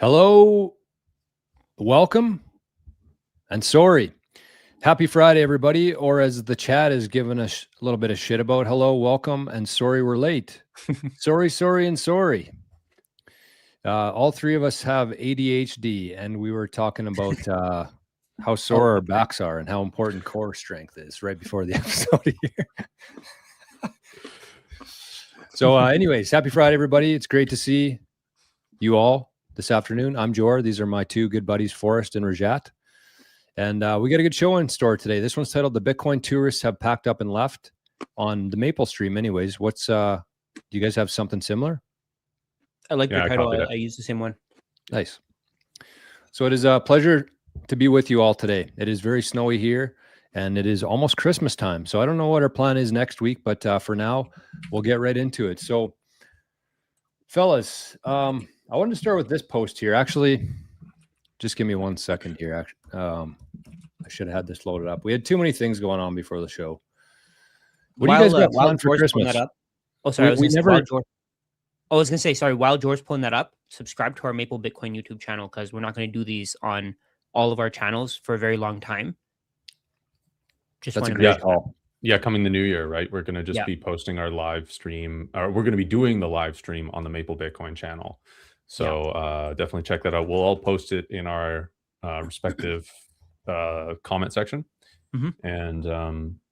Hello, welcome, and sorry. Happy Friday, everybody. Or as the chat is giving us a little bit of shit about, hello, welcome, and sorry we're late. sorry, and sorry. All three of us have ADHD, and we were talking about how sore our backs are and how important core strength is right before the episode here. So anyways, happy Friday, everybody. It's great to see you all this afternoon. I'm Jor. These are my two good buddies, Forrest and Rajat. And we got a good show in store today. This one's titled "The Bitcoin Tourists Have Packed Up and Left" on the Maple stream. Anyways, what's do you guys have something similar? I like the title. I use the same one. Nice. So it is a pleasure to be with you all today. It is very snowy here, and it is almost Christmas time. So I don't know what our plan is next week, but for now, we'll get right into it. So, fellas, I wanted to start with this post here. Actually, just give me 1 second here. I should have had this loaded up. We had too many things going on before the show. What do you guys got planned for Christmas? That up, oh, sorry. I was going to say, sorry, while George's pulling that up, subscribe to our Maple Bitcoin YouTube channel because we're not going to do these on all of our channels for a very long time. That's a great call. Yeah, coming the new year, right? We're going to just be posting our live stream, or we're going to be doing the live stream on the Maple Bitcoin channel. So definitely check that out. We'll all post it in our respective comment section. And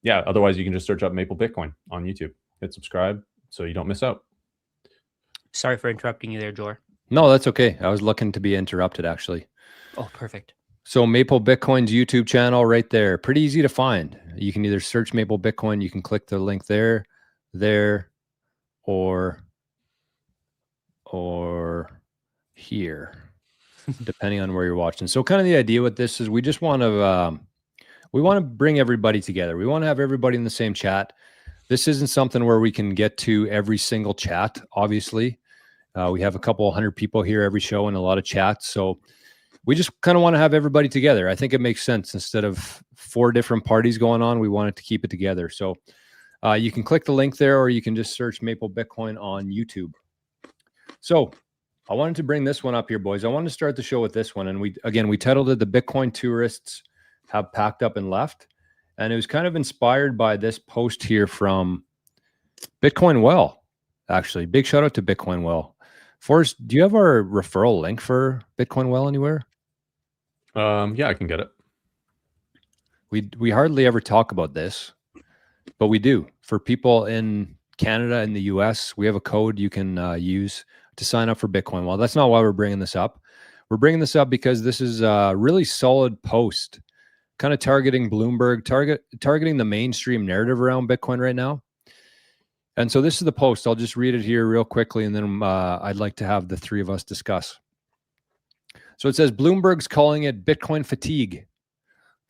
otherwise you can just search up Maple Bitcoin on YouTube. Hit subscribe so you don't miss out. Sorry for interrupting you there, Jor. No, that's okay. I was looking to be interrupted, actually. Oh, perfect. So Maple Bitcoin's YouTube channel right there. Pretty easy to find. You can either search Maple Bitcoin, you can click the link there, or here, depending on where you're watching. So kind of the idea with this is we just want to bring everybody together. We want to have everybody in the same chat. This isn't something where we can get to every single chat, obviously. We have a couple 100 people here every show and a lot of chats. So we just kind of want to have everybody together. I think it makes sense. Instead of 4 different parties going on, we wanted to keep it together. So you can click the link there, or you can just search Maple Bitcoin on YouTube. So I wanted to bring this one up here, boys. I wanted to start the show with this one. And we titled it "The Bitcoin Tourists Have Packed Up and Left." And it was kind of inspired by this post here from Bitcoin Well, actually. Big shout out to Bitcoin Well. Forrest, do you have our referral link for Bitcoin Well anywhere? Yeah, I can get it. We hardly ever talk about this, but we do. For people in Canada and the US, we have a code you can use to sign up for Bitcoin Well. That's not why we're bringing this up. We're bringing this up because this is a really solid post, kind of targeting Bloomberg, targeting the mainstream narrative around Bitcoin right now. And so this is the post. I'll just read it here real quickly, and then I'd like to have the three of us discuss. So it says, Bloomberg's calling it Bitcoin fatigue,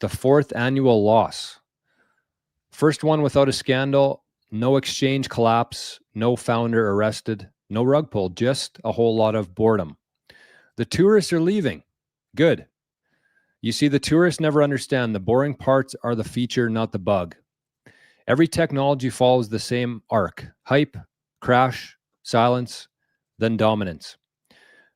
the 4th annual loss. First one without a scandal, no exchange collapse, no founder arrested, no rug pull, just a whole lot of boredom. The tourists are leaving. Good. You see, the tourists never understand the boring parts are the feature, not the bug. Every technology follows the same arc: hype, crash, silence, then dominance.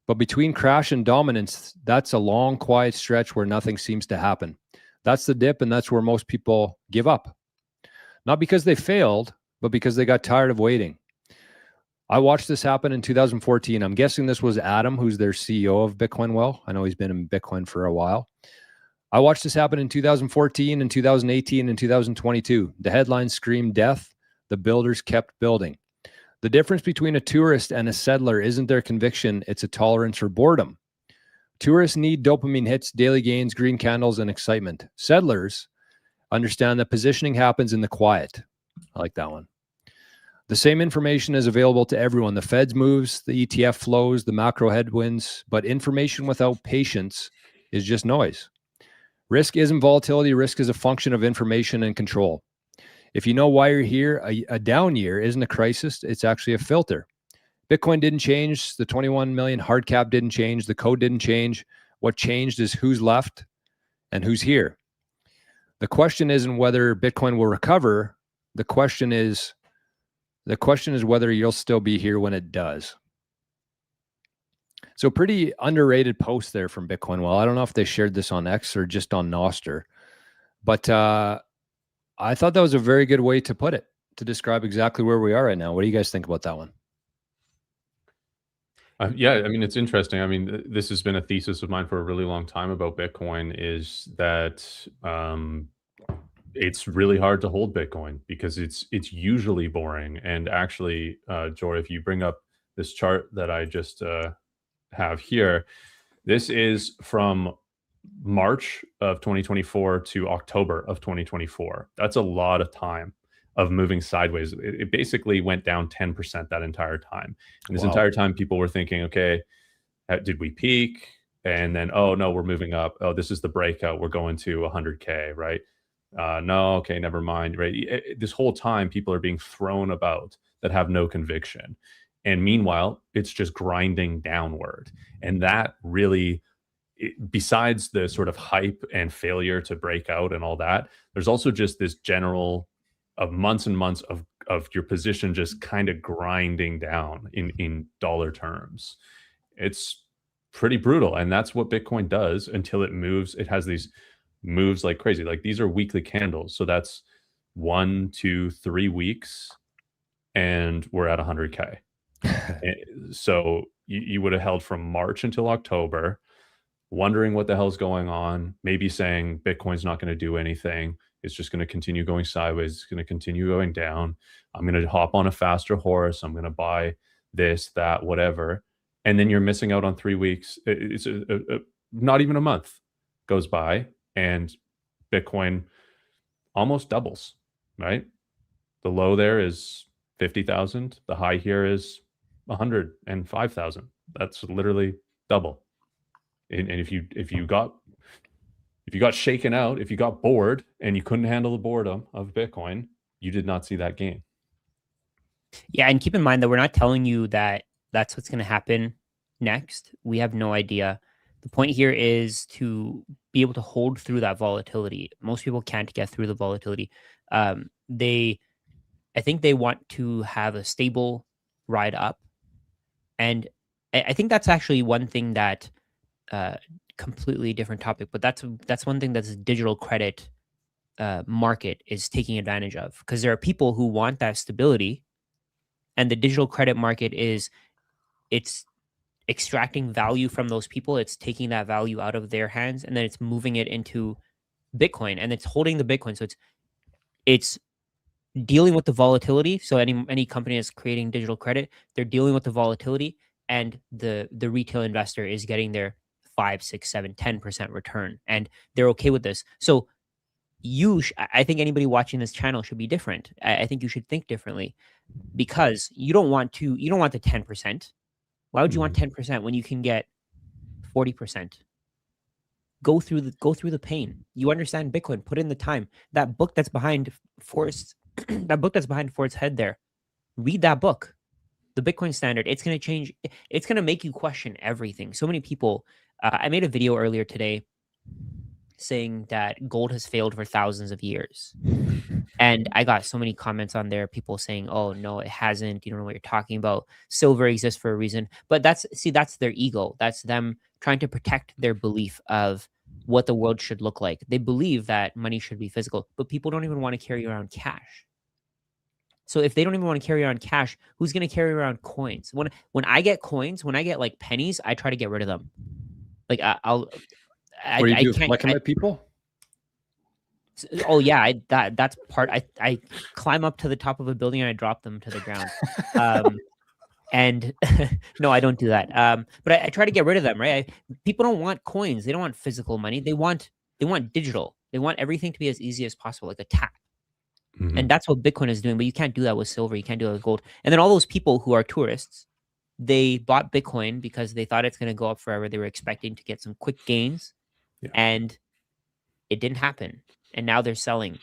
But between crash and dominance, that's a long, quiet stretch where nothing seems to happen. That's the dip, and that's where most people give up. Not because they failed, but because they got tired of waiting. I watched this happen in 2014. I'm guessing this was Adam, who's their CEO of Bitcoin Well. I know he's been in Bitcoin for a while. I watched this happen in 2014 and 2018 and 2022. The headlines screamed death. The builders kept building. The difference between a tourist and a settler isn't their conviction, it's a tolerance for boredom. Tourists need dopamine hits, daily gains, green candles, and excitement. Settlers understand that positioning happens in the quiet. I like that one. The same information is available to everyone. The Fed's moves, the ETF flows, the macro headwinds, but information without patience is just noise. Risk isn't volatility. Risk is a function of information and control. If you know why you're here, a down year isn't a crisis. It's actually a filter. Bitcoin didn't change. The 21 million hard cap didn't change. The code didn't change. What changed is who's left and who's here. The question isn't whether Bitcoin will recover. The question is whether you'll still be here when it does. So pretty underrated post there from Bitcoin. Well, I don't know if they shared this on X or just on Nostr, but I thought that was a very good way to put it, to describe exactly where we are right now. What do you guys think about that one? Yeah, I mean, it's interesting. I mean, this has been a thesis of mine for a really long time about Bitcoin, is that it's really hard to hold Bitcoin because it's usually boring. And actually, Jory, if you bring up this chart that I just have here, this is from March of 2024 to October of 2024. That's a lot of time of moving sideways. It basically went down 10% that entire time. And this entire time, people were thinking, okay, did we peak? And then, oh no, we're moving up. Oh, this is the breakout. We're going to 100K, right? No, okay, never mind, right? This whole time, people are being thrown about that have no conviction. And meanwhile, it's just grinding downward. And that really, besides the sort of hype and failure to break out and all that, there's also just this general of months and months of your position just kind of grinding down in dollar terms. It's pretty brutal. And that's what Bitcoin does until it moves. It has these moves like crazy. Like these are weekly candles. So that's 1, 2, 3 weeks. And we're at 100K. So you would have held from March until October, wondering what the hell's going on, maybe saying Bitcoin's not going to do anything. It's just going to continue going sideways. It's going to continue going down. I'm going to hop on a faster horse. I'm going to buy this, that, whatever. And then you're missing out on 3 weeks. It's not even a month goes by and Bitcoin almost doubles, right? The low there is 50,000. The high here is 105,000. That's literally double. And if you got shaken out, if you got bored and you couldn't handle the boredom of Bitcoin, you did not see that gain. Yeah, and keep in mind that we're not telling you that that's what's going to happen next. We have no idea. The point here is to be able to hold through that volatility. Most people can't get through the volatility. I think they want to have a stable ride up. And I think that's actually one thing that completely different topic, but that's one thing that the digital credit market is taking advantage of, because there are people who want that stability, and the digital credit market it's extracting value from those people. It's taking that value out of their hands, and then it's moving it into Bitcoin, and it's holding the Bitcoin. So it's dealing with the volatility. So any company that's creating digital credit, they're dealing with the volatility, and the retail investor is getting their 5, 6, 7, 10% return, and they're okay with this. So I think anybody watching this channel should be different. I think you should think differently, because you don't want the 10%. Why would you want 10% when you can get 40%? Go through the pain. You understand Bitcoin. Put in the time. That book that's behind Forrest's head there. Read that book, The Bitcoin Standard. It's going to change. It's going to make you question everything. So many people. I made a video earlier today saying that gold has failed for thousands of years. And I got so many comments on there, people saying, oh, no, it hasn't. You don't know what you're talking about. Silver exists for a reason. But that's their ego. That's them trying to protect their belief of what the world should look like. They believe that money should be physical, but people don't even want to carry around cash. So if they don't even want to carry around cash, who's going to carry around coins? When I get coins, when I get like pennies, I try to get rid of them. Like what do you do? Like at people? Oh yeah, that's part. I climb up to the top of a building and I drop them to the ground. And no, I don't do that. But I try to get rid of them. Right? People don't want coins. They don't want physical money. They want digital. They want everything to be as easy as possible, like a tap. Mm-hmm. And that's what Bitcoin is doing. But you can't do that with silver. You can't do that with gold. And then all those people who are tourists, they bought Bitcoin because they thought it's going to go up forever. They were expecting to get some quick gains, and it didn't happen. And now they're selling.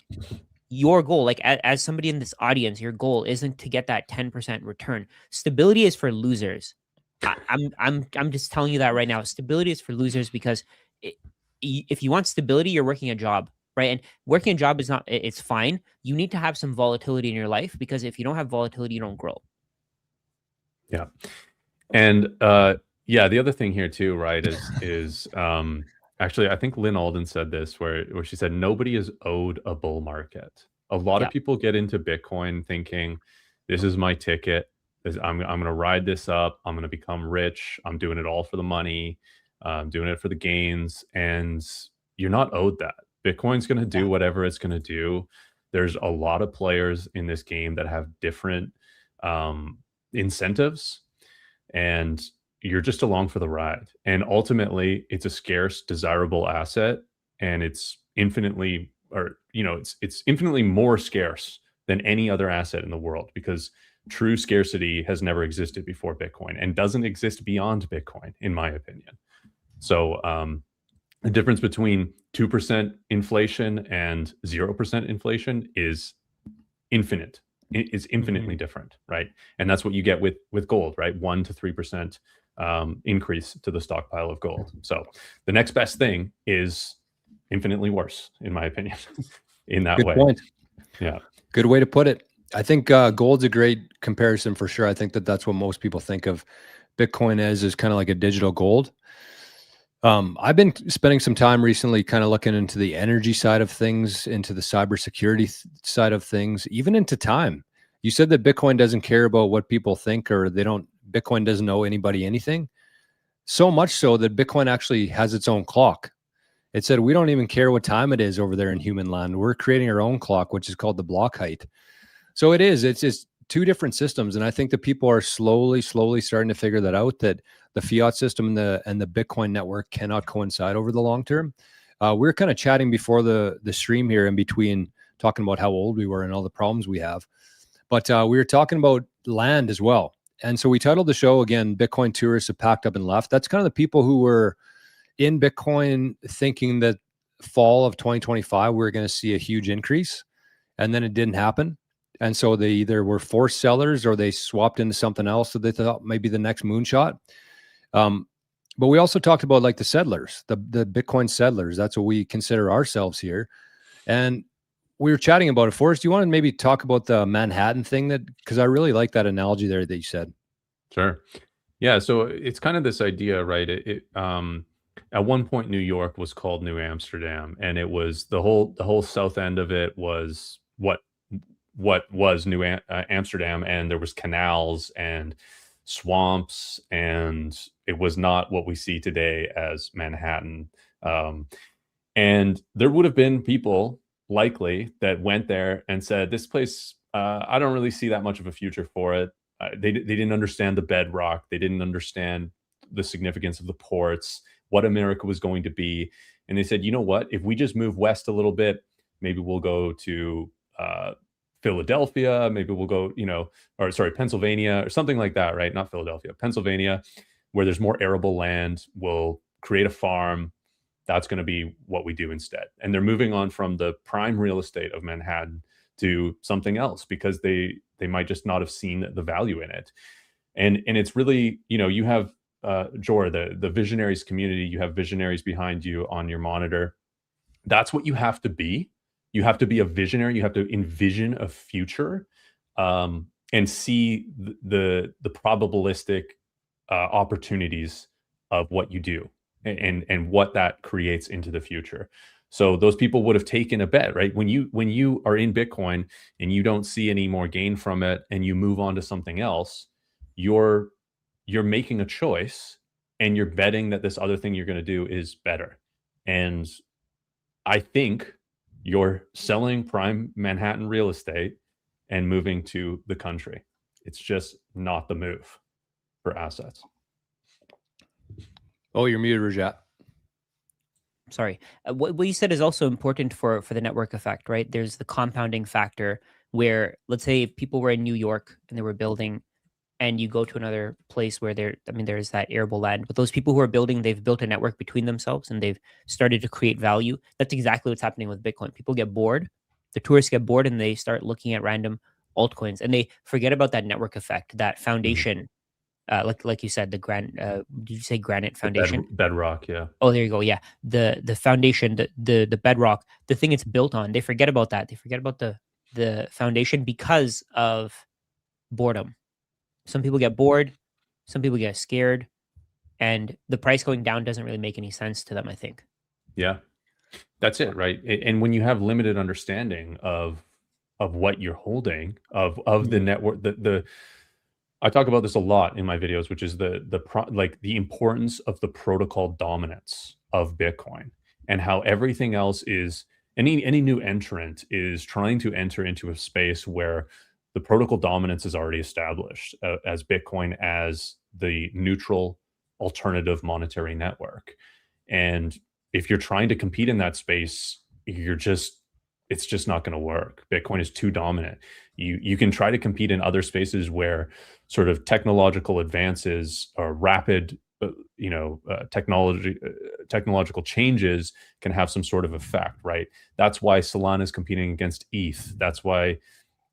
Your goal, like as somebody in this audience, your goal isn't to get that 10% return. Stability is for losers. I'm just telling you that right now. Stability is for losers, because if you want stability, you're working a job, right? And working a job is not. It's fine. You need to have some volatility in your life, because if you don't have volatility, you don't grow. Yeah. And Yeah, the other thing here too, right, is actually I think Lynn Alden said this where she said nobody is owed a bull market. A lot of Yeah. people get into Bitcoin thinking this is my ticket. I'm going to ride this up. I'm going to become rich. I'm doing it all for the money. I'm doing it for the gains, and you're not owed that. Bitcoin's going to do Yeah. whatever it's going to do. There's a lot of players in this game that have different incentives, and you're just along for the ride. And ultimately, it's a scarce, desirable asset, and it's infinitely, or it's infinitely more scarce than any other asset in the world, because true scarcity has never existed before Bitcoin and doesn't exist beyond Bitcoin, in my opinion. So the difference between 2% inflation and 0% inflation is infinite. It is infinitely different, right? And that's what you get with gold, right? 1 to 3% increase to the stockpile of gold. So the next best thing is infinitely worse, in my opinion, in that Good way. point. Yeah. Good way to put it. I think gold's a great comparison for sure. I think that's what most people think of Bitcoin as, is kind of like a digital gold. I've been spending some time recently kind of looking into the energy side of things, into the cybersecurity side of things, even into time. You said that Bitcoin doesn't care about what people think, or Bitcoin doesn't owe anybody anything. So much so that Bitcoin actually has its own clock. It said, we don't even care what time it is over there in human land. We're creating our own clock, which is called the block height. So it's two different systems. And I think that people are slowly starting to figure that out, that the fiat system and the Bitcoin network cannot coincide over the long term. We were kind of chatting before the stream here, in between talking about how old we were and all the problems we have. But we were talking about land as well. And so we titled the show again, Bitcoin Tourists Have Packed Up and Left. That's kind of the people who were in Bitcoin thinking that fall of 2025, we're going to see a huge increase. And then it didn't happen. And so they either were forced sellers or they swapped into something else that they thought maybe the next moonshot. But we also talked about like the settlers, the Bitcoin settlers. That's what we consider ourselves here. And we were chatting about it. Forrest, do you want to maybe talk about the Manhattan thing, because I really like that analogy there that you said. Sure. Yeah. So it's kind of this idea, right? At one point, New York was called New Amsterdam, and it was the whole south end of it was what was New Amsterdam, and there was canals and swamps, and it was not what we see today as Manhattan. And there would have been people likely that went there and said, this place, I don't really see that much of a future for it. They didn't understand the bedrock. They didn't understand the significance of the ports, what America was going to be. And they said, you know what, if we just move west a little bit, maybe we'll go to Philadelphia, maybe we'll go, Pennsylvania or something like that, right? Not Philadelphia, Pennsylvania, where there's more arable land. We'll create a farm. That's going to be what we do instead. And they're moving on from the prime real estate of Manhattan to something else because they might just not have seen the value in it. And it's really, you have Jor, the visionaries community, you have visionaries behind you on your monitor. That's what you have to be. You have to be a visionary. You have to envision a future and see the probabilistic opportunities of what you do and what that creates into the future. So those people would have taken a bet, right? When you are in Bitcoin and you don't see any more gain from it and you move on to something else, you're making a choice and you're betting that this other thing you're going to do is better. And I think you're selling prime Manhattan real estate and moving to the country. It's just not the move for assets. Oh, you're muted, Rajat. Sorry. What you said is also important for the network effect, right? There's the compounding factor where, let's say people were in New York and they were building, and you go to another place where there's that arable land, but those people who are building, they've built a network between themselves and they've started to create value. That's exactly what's happening with Bitcoin. People get bored, the tourists get bored, and they start looking at random altcoins and they forget about that network effect, that foundation. Like you said, the did you say granite foundation? Bedrock, yeah. Oh, there you go. Yeah, the foundation, the bedrock, the thing it's built on. They forget about that. They forget about the foundation because of boredom. Some people get bored, some people get scared, and the price going down doesn't really make any sense to them, I think. Yeah, that's it, right? And when you have limited understanding of what you're holding, of the network, the I talk about this a lot in my videos, which is like the importance of the protocol dominance of Bitcoin, and how everything else is, any new entrant is trying to enter into a space where the protocol dominance is already established, as Bitcoin as the neutral alternative monetary network. And if you're trying to compete in that space, it's just not going to work. Bitcoin is too dominant. You can try to compete in other spaces where sort of technological advances or rapid technological changes can have some sort of effect, right? That's why Solana is competing against ETH. That's why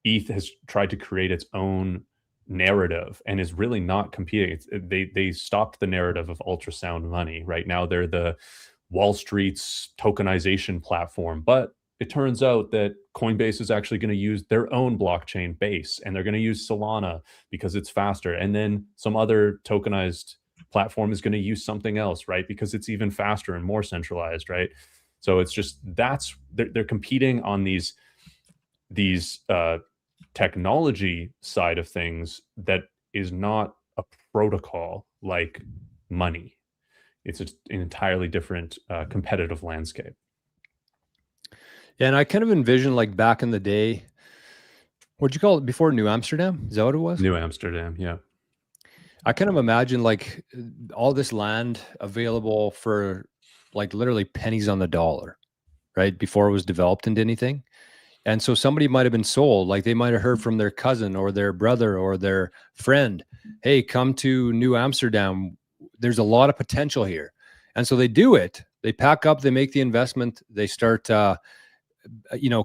ETH has tried to create its own narrative and is really not competing. They stopped the narrative of ultrasound money. Right now, they're the Wall Street's tokenization platform, but it turns out that Coinbase is actually going to use their own blockchain base, and they're going to use Solana because it's faster. And then some other tokenized platform is going to use something else, right? Because it's even faster and more centralized, right? So it's just, they're competing on these technology side of things that is not a protocol like money. It's an entirely different competitive landscape. Yeah, and I kind of envision, like, back in the day, what'd you call it before, New Amsterdam? Is that what it was? New Amsterdam, yeah. I kind of imagine, like, all this land available for, like, literally pennies on the dollar, right? Before it was developed into anything. And so somebody might have been sold, like they might have heard from their cousin or their brother or their friend, hey, come to New Amsterdam. There's a lot of potential here. And so they do it. They pack up, they make the investment, they start,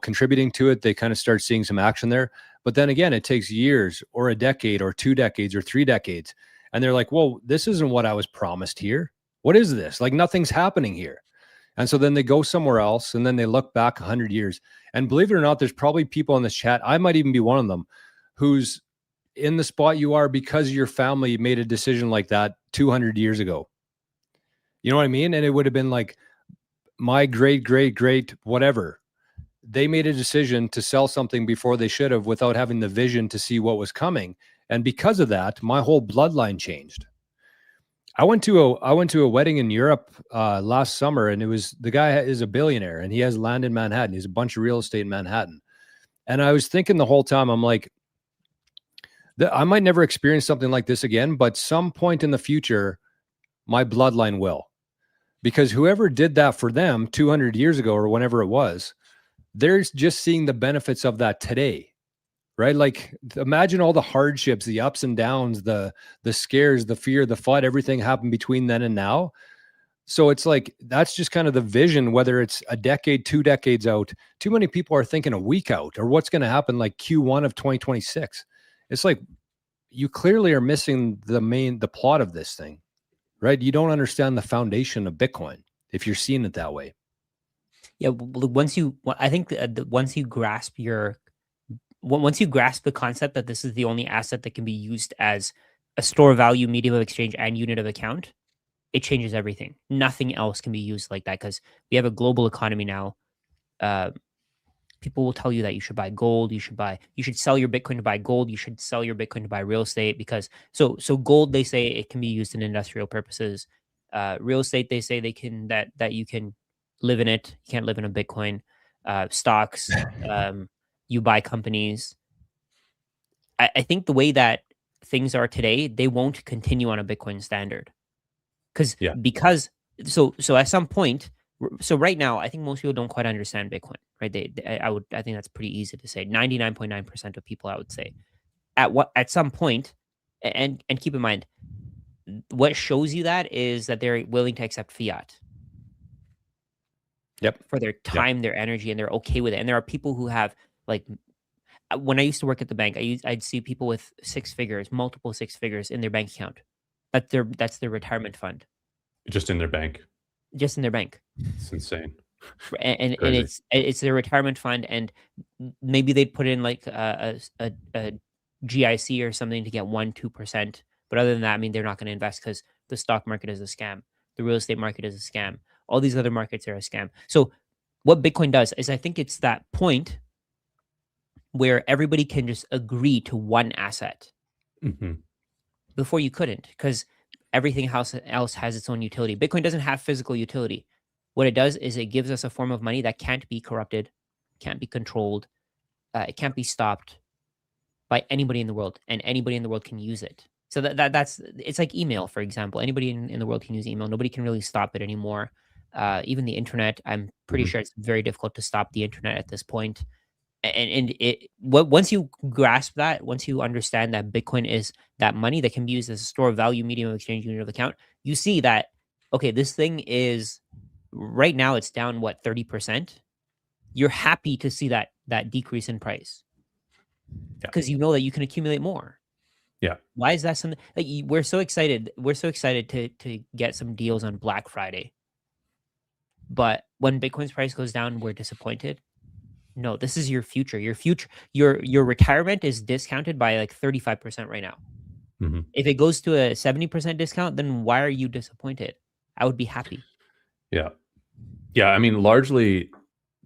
contributing to it. They kind of start seeing some action there. But then again, it takes years or a decade or 2 decades or 3 decades. And they're like, whoa, this isn't what I was promised here. What is this? Like, nothing's happening here. And so then they go somewhere else, and then they look back 100 years. And believe it or not, there's probably people in this chat, I might even be one of them, who's in the spot you are because your family made a decision like that 200 years ago. You know what I mean? And it would have been like my great whatever. They made a decision to sell something before they should have, without having the vision to see what was coming. And because of that, my whole bloodline changed. I went to a wedding in Europe last summer, and the guy is a billionaire, and he has land in Manhattan. He has a bunch of real estate in Manhattan. And I was thinking the whole time, I'm like, I might never experience something like this again, but some point in the future, my bloodline will. Because whoever did that for them 200 years ago or whenever it was, they're just seeing the benefits of that today, right? Like, imagine all the hardships, the ups and downs, the scares, the fear, the FUD, everything happened between then and now. So it's like, that's just kind of the vision, whether it's a decade, 2 decades out. Too many people are thinking a week out, or what's going to happen like Q1 of 2026. It's like, you clearly are missing the plot of this thing, right? You don't understand the foundation of Bitcoin if you're seeing it that way. Yeah, once you grasp the concept that this is the only asset that can be used as a store of value, medium of exchange, and unit of account, it changes everything. Nothing else can be used like that, because we have a global economy now. People will tell you that you should buy gold, you should sell your Bitcoin to buy gold, you should sell your Bitcoin to buy real estate, because so gold, they say it can be used in industrial purposes. Real estate, they say that you can live in it. You can't live in a Bitcoin. Stocks, you buy companies. I think the way that things are today, they won't continue on a Bitcoin standard. Because at some point, so right now, I think most people don't quite understand Bitcoin, right? I think that's pretty easy to say. 99.9% of people, I would say, at some point, and keep in mind, what shows you that is that they're willing to accept fiat. Yep. For their time, their energy, and they're okay with it. And there are people who have, like, when I used to work at the bank, I'd see people with multiple 6 figures in their bank account. That's their retirement fund. Just in their bank. Just in their bank. It's insane. And it's their retirement fund, and maybe they'd put in like a GIC or something to get 1-2%. But other than that, I mean, they're not going to invest, because The stock market is a scam. The real estate market is a scam. All these other markets are a scam. So what Bitcoin does is I think it's that point where everybody can just agree to one asset. Before you couldn't, because everything else has its own utility. Bitcoin doesn't have physical utility. What it does is it gives us a form of money that can't be corrupted, can't be controlled, it can't be stopped by anybody in the world, and anybody in the world can use it. So that's it's like email, for example. Anybody in the world can use email. Nobody can really stop it anymore. Even the internet, I'm pretty sure it's very difficult to stop the internet at this point. And once you grasp that, once you understand that Bitcoin is that money that can be used as a store of value, medium of exchange, unit of account, you see that, okay, this thing is right now it's down 30%. You're happy to see that decrease in price because you know that you can accumulate more. Yeah. Why is that something like we're so excited? We're so excited to get some deals on Black Friday, but when Bitcoin's price goes down, we're disappointed. No, this is your future. Your retirement is discounted by like 35% right now. If it goes to a 70% discount, then why are you disappointed? I would be happy. Yeah. I mean, largely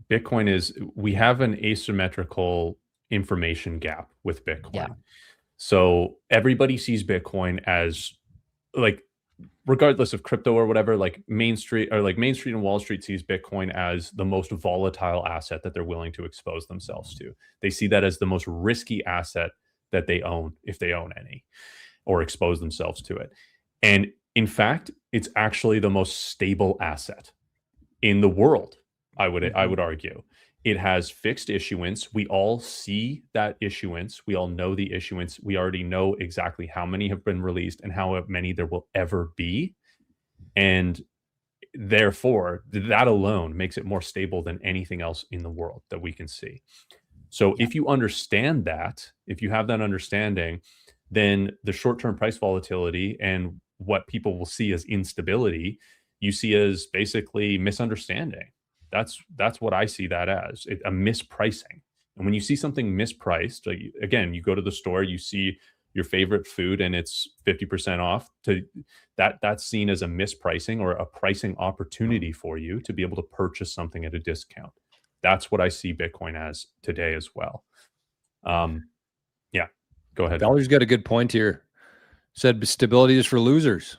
Bitcoin we have an asymmetrical information gap with Bitcoin. Yeah. So everybody sees Bitcoin as like, regardless of crypto or whatever, like Main Street and Wall Street sees Bitcoin as the most volatile asset that they're willing to expose themselves to. They see that as the most risky asset that they own, if they own any, or expose themselves to it. And in fact, it's actually the most stable asset in the world, I would argue. It has fixed issuance. We all see that issuance. We all know the issuance. We already know exactly how many have been released and how many there will ever be. And therefore, that alone makes it more stable than anything else in the world that we can see. So if you understand that, if you have that understanding, then the short-term price volatility and what people will see as instability, you see as basically misunderstanding. That's what I see that as, a mispricing. And when you see something mispriced, like, again, you go to the store, you see your favorite food and it's 50% off, that's seen as a mispricing or a pricing opportunity for you to be able to purchase something at a discount. That's what I see Bitcoin as today as well. Yeah, go ahead. Dollar's got a good point here. Said stability is for losers.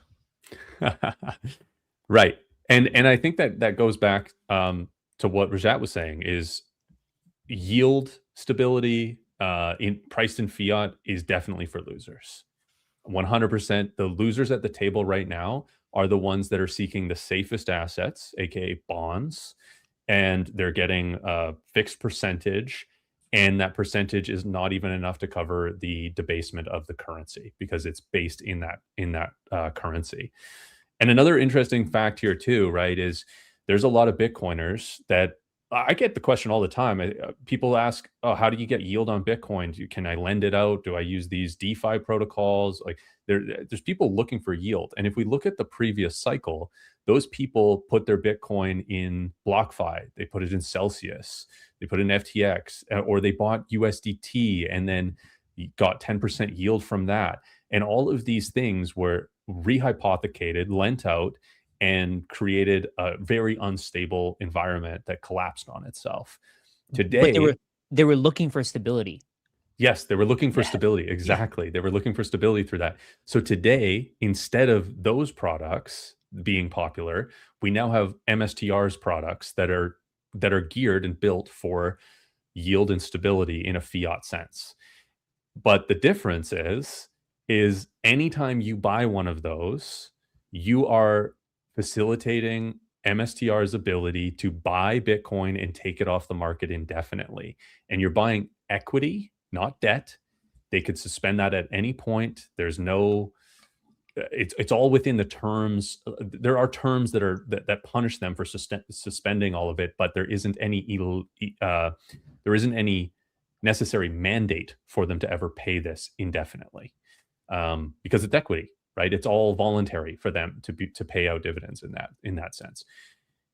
Right. And I think that goes back to what Rajat was saying, is yield stability priced in fiat is definitely for losers. 100%. The losers at the table right now are the ones that are seeking the safest assets, aka bonds, and they're getting a fixed percentage, and that percentage is not even enough to cover the debasement of the currency because it's based in that currency. And another interesting fact here too, right, is there's a lot of Bitcoiners that I get the question all the time. People ask, "Oh, how do you get yield on Bitcoin? Can I lend it out? Do I use these DeFi protocols?" Like, there's people looking for yield. And if we look at the previous cycle, those people put their Bitcoin in BlockFi, they put it in Celsius, they put it in FTX, or they bought USDT and then got 10% yield from that. And all of these things were rehypothecated, lent out, and created a very unstable environment that collapsed on itself. Today, but they were looking for stability. Yes, they were looking for stability. Exactly. Yeah. They were looking for stability through that. So today, instead of those products being popular, we now have MSTR's products that are geared and built for yield and stability in a fiat sense. But the difference is anytime you buy one of those, you are facilitating MSTR's ability to buy Bitcoin and take it off the market indefinitely. And you're buying equity, not debt. They could suspend that at any point. There's no, it's all within the terms. There are terms that punish them for suspending all of it, but there isn't any necessary mandate for them to ever pay this indefinitely, because it's equity, right? It's all voluntary for them to pay out dividends in that sense,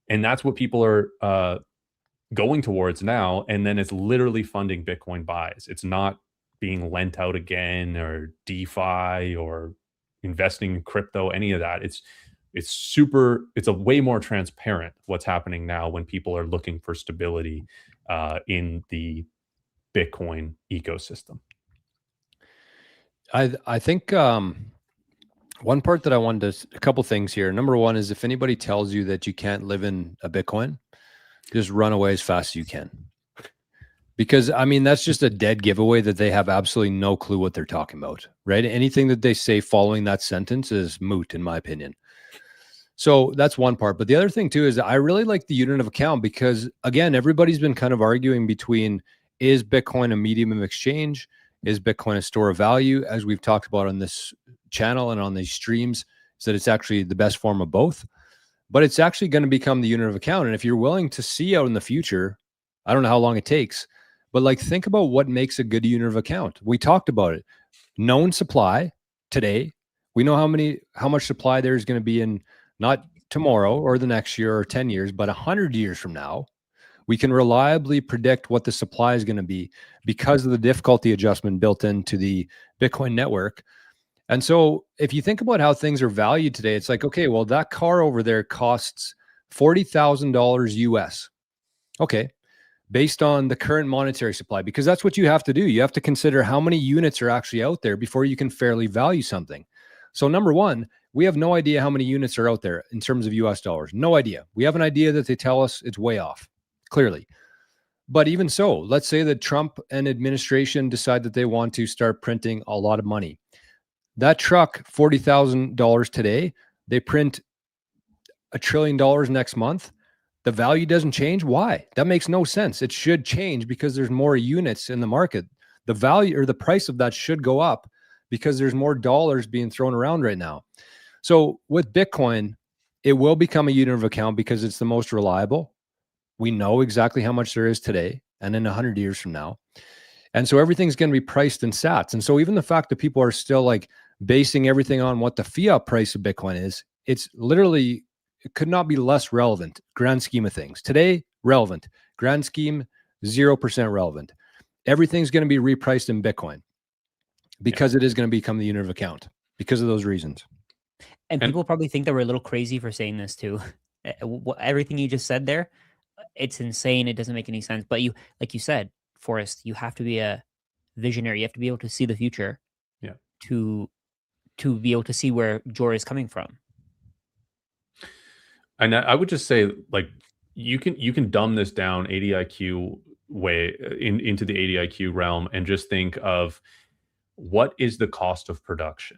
and that's what people are going towards now. And then it's literally funding Bitcoin buys. It's not being lent out again or DeFi or investing in crypto, any of that. It's a way more transparent what's happening now when people are looking for stability in the Bitcoin ecosystem. I think one part that I wanted to, a couple things here. Number one is if anybody tells you that you can't live in a Bitcoin, just run away as fast as you can. Because I mean, that's just a dead giveaway that they have absolutely no clue what they're talking about, right? Anything that they say following that sentence is moot, in my opinion. So that's one part. But the other thing too is I really like the unit of account because again, everybody's been kind of arguing between, is Bitcoin a medium of exchange? Is Bitcoin a store of value? As we've talked about on this channel and on these streams, is that it's actually the best form of both. But it's actually going to become the unit of account. And if you're willing to see out in the future, I don't know how long it takes, but like think about what makes a good unit of account. We talked about it. Known supply today. We know how much supply there is going to be in not tomorrow or the next year or 10 years, but 100 years from now. We can reliably predict what the supply is going to be because of the difficulty adjustment built into the Bitcoin network. And so if you think about how things are valued today, it's like, okay, well, that car over there costs $40,000 US. Okay. Based on the current monetary supply, because that's what you have to do. You have to consider how many units are actually out there before you can fairly value something. So number one, we have no idea how many units are out there in terms of US dollars. No idea. We have an idea that they tell us it's way off, clearly. But even so, let's say that Trump and administration decide that they want to start printing a lot of money. That truck, $40,000 today, they print $1 trillion next month. The value doesn't change. Why? That makes no sense. It should change because there's more units in the market. The value or the price of that should go up because there's more dollars being thrown around right now. So with Bitcoin, it will become a unit of account because it's the most reliable. We know exactly how much there is today and in 100 years from now. And so everything's going to be priced in sats. And so even the fact that people are still like basing everything on what the fiat price of Bitcoin is, it's literally, it could not be less relevant, grand scheme of things. Today, relevant. Grand scheme, 0% relevant. Everything's going to be repriced in Bitcoin because it is going to become the unit of account because of those reasons. And people probably think that we're a little crazy for saying this too. Everything you just said there, it's insane. It doesn't make any sense. But you, like you said, Forrest, you have to be a visionary. You have to be able to see the future. Yeah. To be able to see where Jor is coming from. And I would just say, like, you can dumb this down ADIQ way into the ADIQ realm and just think of what is the cost of production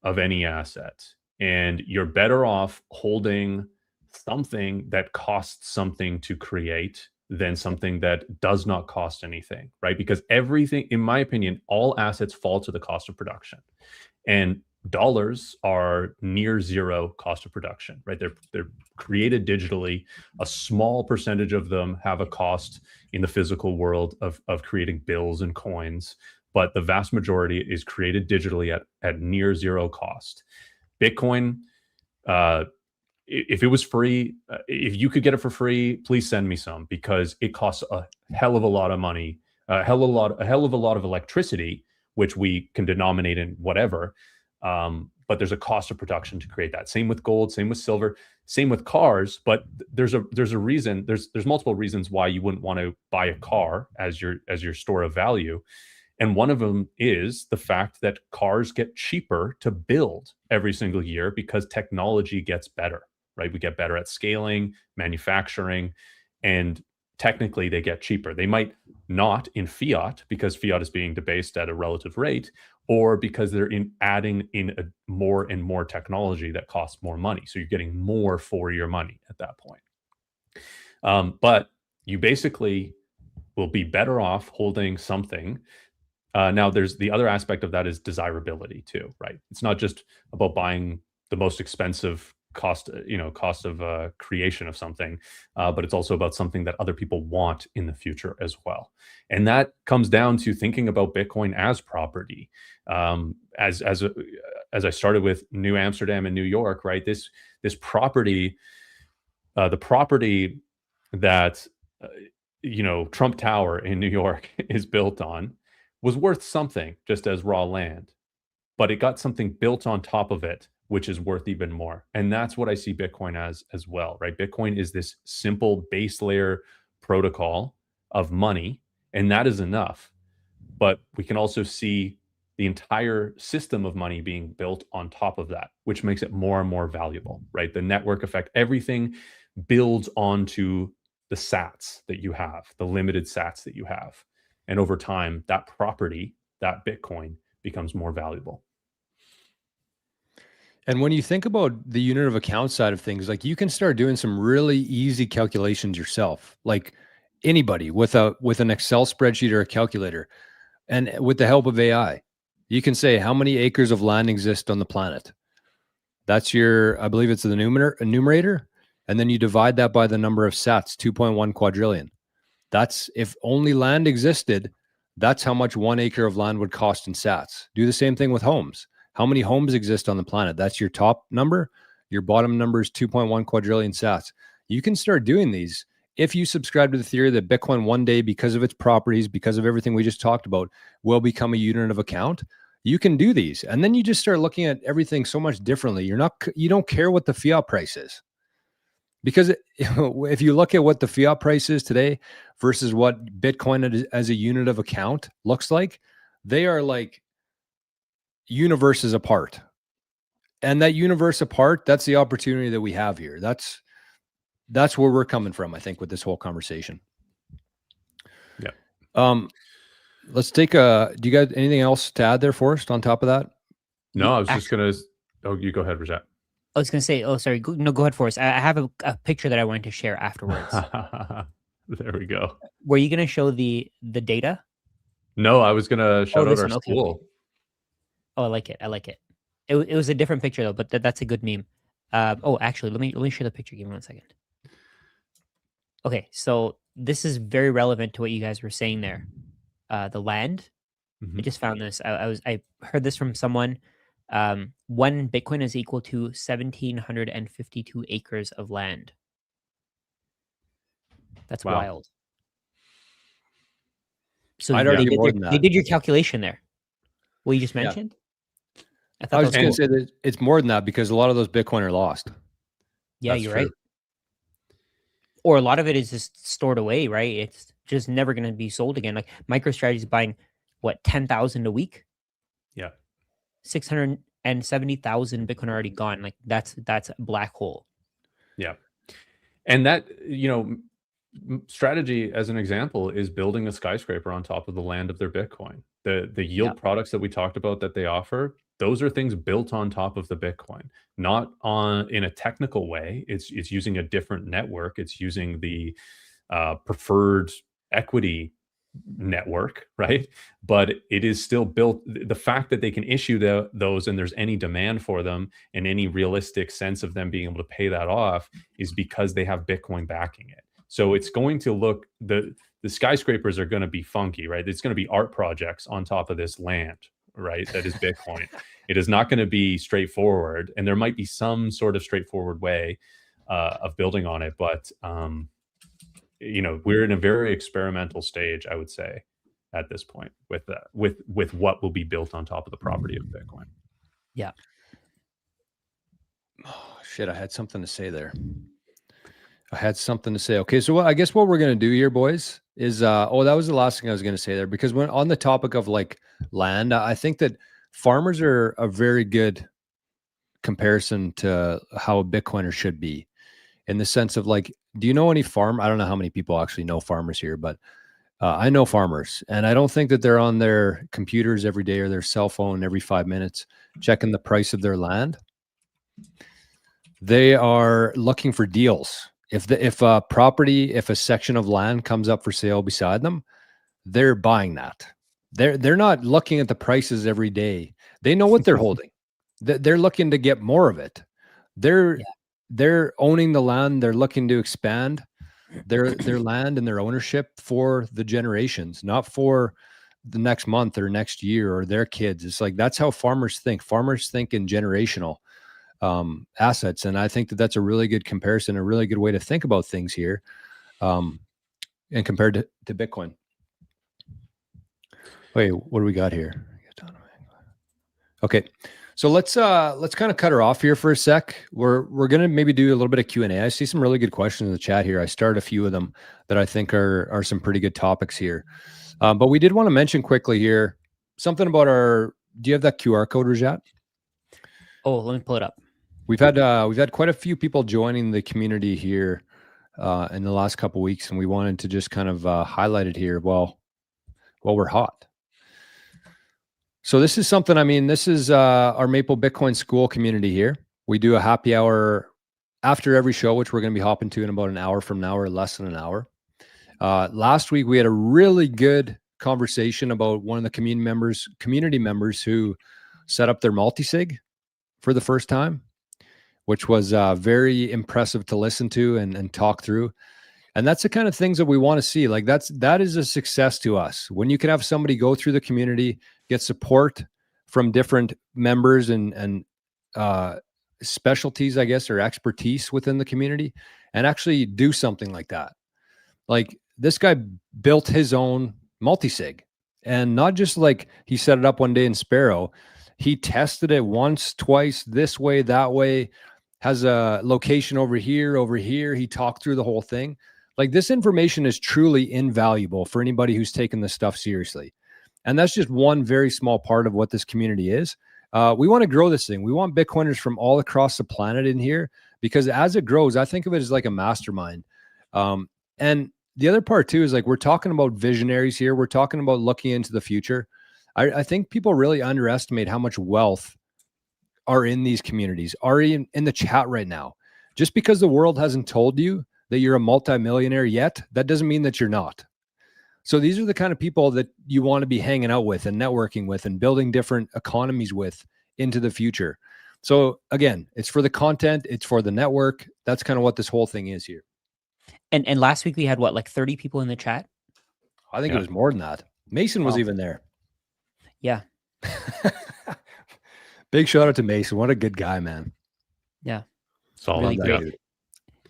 of any asset. And you're better off holding something that costs something to create than something that does not cost anything, right? Because everything, in my opinion, all assets fall to the cost of production. And dollars are near zero cost of production, right? They're created digitally. A small percentage of them have a cost in the physical world of creating bills and coins, but the vast majority is created digitally at near zero cost. Bitcoin, if it was free, if you could get it for free, please send me some, because it costs a hell of a lot of money, a hell of a lot of electricity, which we can denominate in whatever. But there's a cost of production to create that. Same with gold, same with silver, same with cars. But there's a reason. There's multiple reasons why you wouldn't want to buy a car as your store of value. And one of them is the fact that cars get cheaper to build every single year because technology gets better, right? We get better at scaling, manufacturing, and technically they get cheaper. They might not in fiat because fiat is being debased at a relative rate, or because they're adding in more and more technology that costs more money. So you're getting more for your money at that point. But you basically will be better off holding something. Now, there's the other aspect of that is desirability too, right? It's not just about buying the most expensive cost of creation of something, but it's also about something that other people want in the future as well. And that comes down to thinking about Bitcoin as property. As I started with New Amsterdam and New York, right? This property, the property that Trump Tower in New York is built on, was worth something just as raw land. but it got something built on top of it, which is worth even more. And that's what I see Bitcoin as well, right? Bitcoin is this simple base layer protocol of money, and that is enough. But we can also see the entire system of money being built on top of that, which makes it more and more valuable, right? The network effect, everything builds onto the sats that you have, the limited sats that you have. And over time, that property, that Bitcoin, becomes more valuable. And when you think about the unit of account side of things, like you can start doing some really easy calculations yourself. Like anybody with an Excel spreadsheet or a calculator, and with the help of AI, you can say how many acres of land exist on the planet. That's I believe it's the numerator, and then you divide that by the number of sats, 2.1 quadrillion. That's if only land existed, that's how much 1 acre of land would cost in sats. Do the same thing with homes. How many homes exist on the planet? That's your top number. Your bottom number is 2.1 quadrillion sats. You can start doing these if you subscribe to the theory that Bitcoin one day, because of its properties, because of everything we just talked about, will become a unit of account. You can do these. And then you just start looking at everything so much differently. You don't care what the fiat price is. Because if you look at what the fiat price is today versus what Bitcoin as a unit of account looks like, they are like universes apart. And that universe apart, that's the opportunity that we have here. That's where we're coming from, I think, with this whole conversation. Yeah. Let's take do you got anything else to add there, Forrest, on top of that? No, I was just going to, oh, you go ahead, Rajat. I was going to say, oh, sorry. Go ahead, Forrest. I have a picture that I wanted to share afterwards. There we go. Were you going to show the data? No, I was going to shout out our school. Okay. Oh, I like it. It was a different picture though, but that's a good meme. Oh, actually, let me share the picture. Give me 1 second. Okay, so this is very relevant to what you guys were saying there. The land. Mm-hmm. I just found this. I heard this from someone. 1 Bitcoin is equal to 1,752 acres of land. That's wow. wild. So they did your calculation there. What you just mentioned? Yeah. I was going to say that it's more than that because a lot of those Bitcoin are lost. Yeah, you're right. Or a lot of it is just stored away, right? It's just never going to be sold again. Like MicroStrategy is buying, what, 10,000 a week? Yeah. 670,000 Bitcoin are already gone. Like that's a black hole. Yeah. And that, strategy as an example is building a skyscraper on top of the land of their Bitcoin. The yield products that we talked about that they offer, those are things built on top of the Bitcoin, not in a technical way. It's using a different network. It's using the preferred equity network, right? But it is still built. The fact that they can issue those and there's any demand for them and any realistic sense of them being able to pay that off is because they have Bitcoin backing it. So it's going to look, the skyscrapers are going to be funky, right? It's going to be art projects on top of this land, right? That is Bitcoin. It is not going to be straightforward. And there might be some sort of straightforward way of building on it. But, we're in a very experimental stage, I would say, at this point with that, with what will be built on top of the property of Bitcoin. Yeah. Oh, shit. I had something to say there. Okay, so I guess what we're going to do here, boys, is that was the last thing I was going to say there, because when on the topic of like land, I think that farmers are a very good comparison to how a Bitcoiner should be, in the sense of like, do you know any I don't know how many people actually know farmers here, but I know farmers, and I don't think that they're on their computers every day or their cell phone every 5 minutes checking the price of their land. They are looking for deals. If a section of land comes up for sale beside them, they're buying that. They're not looking at the prices every day. They know what they're holding. They're looking to get more of it. They're owning the land. They're looking to expand their land and their ownership for the generations, not for the next month or next year or their kids. It's like, that's how farmers think. Farmers think in generational assets. And I think that that's a really good comparison, a really good way to think about things here, and compared to Bitcoin. Wait, what do we got here? Okay. So let's kind of cut her off here for a sec. We're gonna maybe do a little bit of Q&A. I see some really good questions in the chat here. I started a few of them that I think are some pretty good topics here. But we did want to mention quickly here something about our. Do you have that QR code, Rajat? Oh, let me pull it up. We've had quite a few people joining the community here in the last couple of weeks, and we wanted to just kind of highlight it here while we're hot. So this is something, I mean, this is our Maple Bitcoin School community here. We do a happy hour after every show, which we're going to be hopping to in about an hour from now or less than an hour. Last week, we had a really good conversation about one of the community members who set up their multi-sig for the first time, which was very impressive to listen to and talk through. And that's the kind of things that we want to see. Like that is a success to us. When you can have somebody go through the community, get support from different members and specialties, I guess, or expertise within the community, and actually do something like that. Like this guy built his own multi-sig, and not just like he set it up one day in Sparrow. He tested it once, twice, this way, that way, has a location over here. He talked through the whole thing. Like this information is truly invaluable for anybody who's taken this stuff seriously. And that's just one very small part of what this community is. We want to grow this thing. We want Bitcoiners from all across the planet in here, because as it grows, I think of it as like a mastermind. And the other part too is like, we're talking about visionaries here. We're talking about looking into the future. I think people really underestimate how much wealth are in these communities, are in the chat right now. Just because the world hasn't told you that you're a multimillionaire yet, that doesn't mean that you're not. So these are the kind of people that you want to be hanging out with and networking with and building different economies with into the future. So again, it's for the content, it's for the network. That's kind of what this whole thing is here. And last week we had what, like 30 people in the chat? I think it was more than that. Mason was even there. Yeah. Big shout out to Mason. What a good guy, man. Yeah. Solid. Really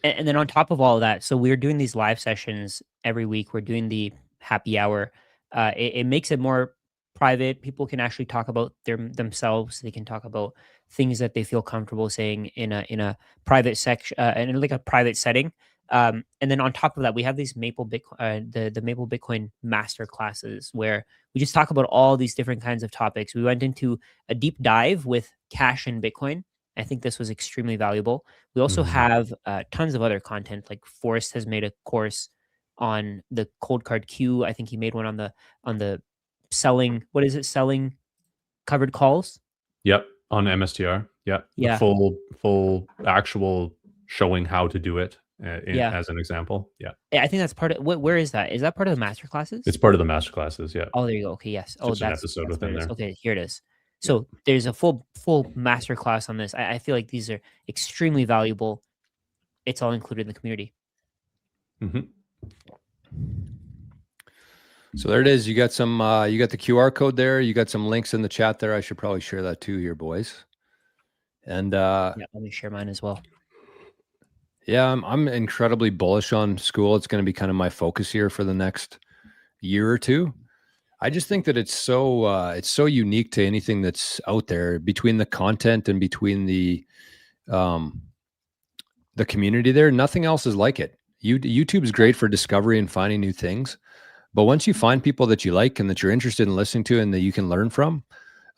and then on top of all of that, so we're doing these live sessions every week. We're doing the happy hour. It makes it more private. People can actually talk about themselves. They can talk about things that they feel comfortable saying in a private section, in like a private setting. And then on top of that, we have these Maple Bitcoin, the Maple Bitcoin master classes, where we just talk about all these different kinds of topics. We went into a deep dive with cash and Bitcoin. I think this was extremely valuable. We also have tons of other content. Like Forrest has made a course on the cold card queue. I think he made one on the selling. What is it? Selling covered calls. Yep, on MSTR. Yeah. The full actual showing how to do it. As an example. Yeah, I think that's part of where is that? Is that part of the master classes? It's part of the master classes. Yeah. Oh, there you go. Okay, yes. That's an episode within there. Okay, here it is. So there's a full master class on this. I feel like these are extremely valuable. It's all included in the community. So there it is. You got some. You got the QR code there. You got some links in the chat there. I should probably share that too here, boys. And yeah, let me share mine as well. Yeah, I'm incredibly bullish on school. It's going to be kind of my focus here for the next year or two. I just think that it's so unique to anything that's out there, between the content and between the community there. Nothing else is like it. YouTube is great for discovery and finding new things. But once you find people that you like and that you're interested in listening to and that you can learn from,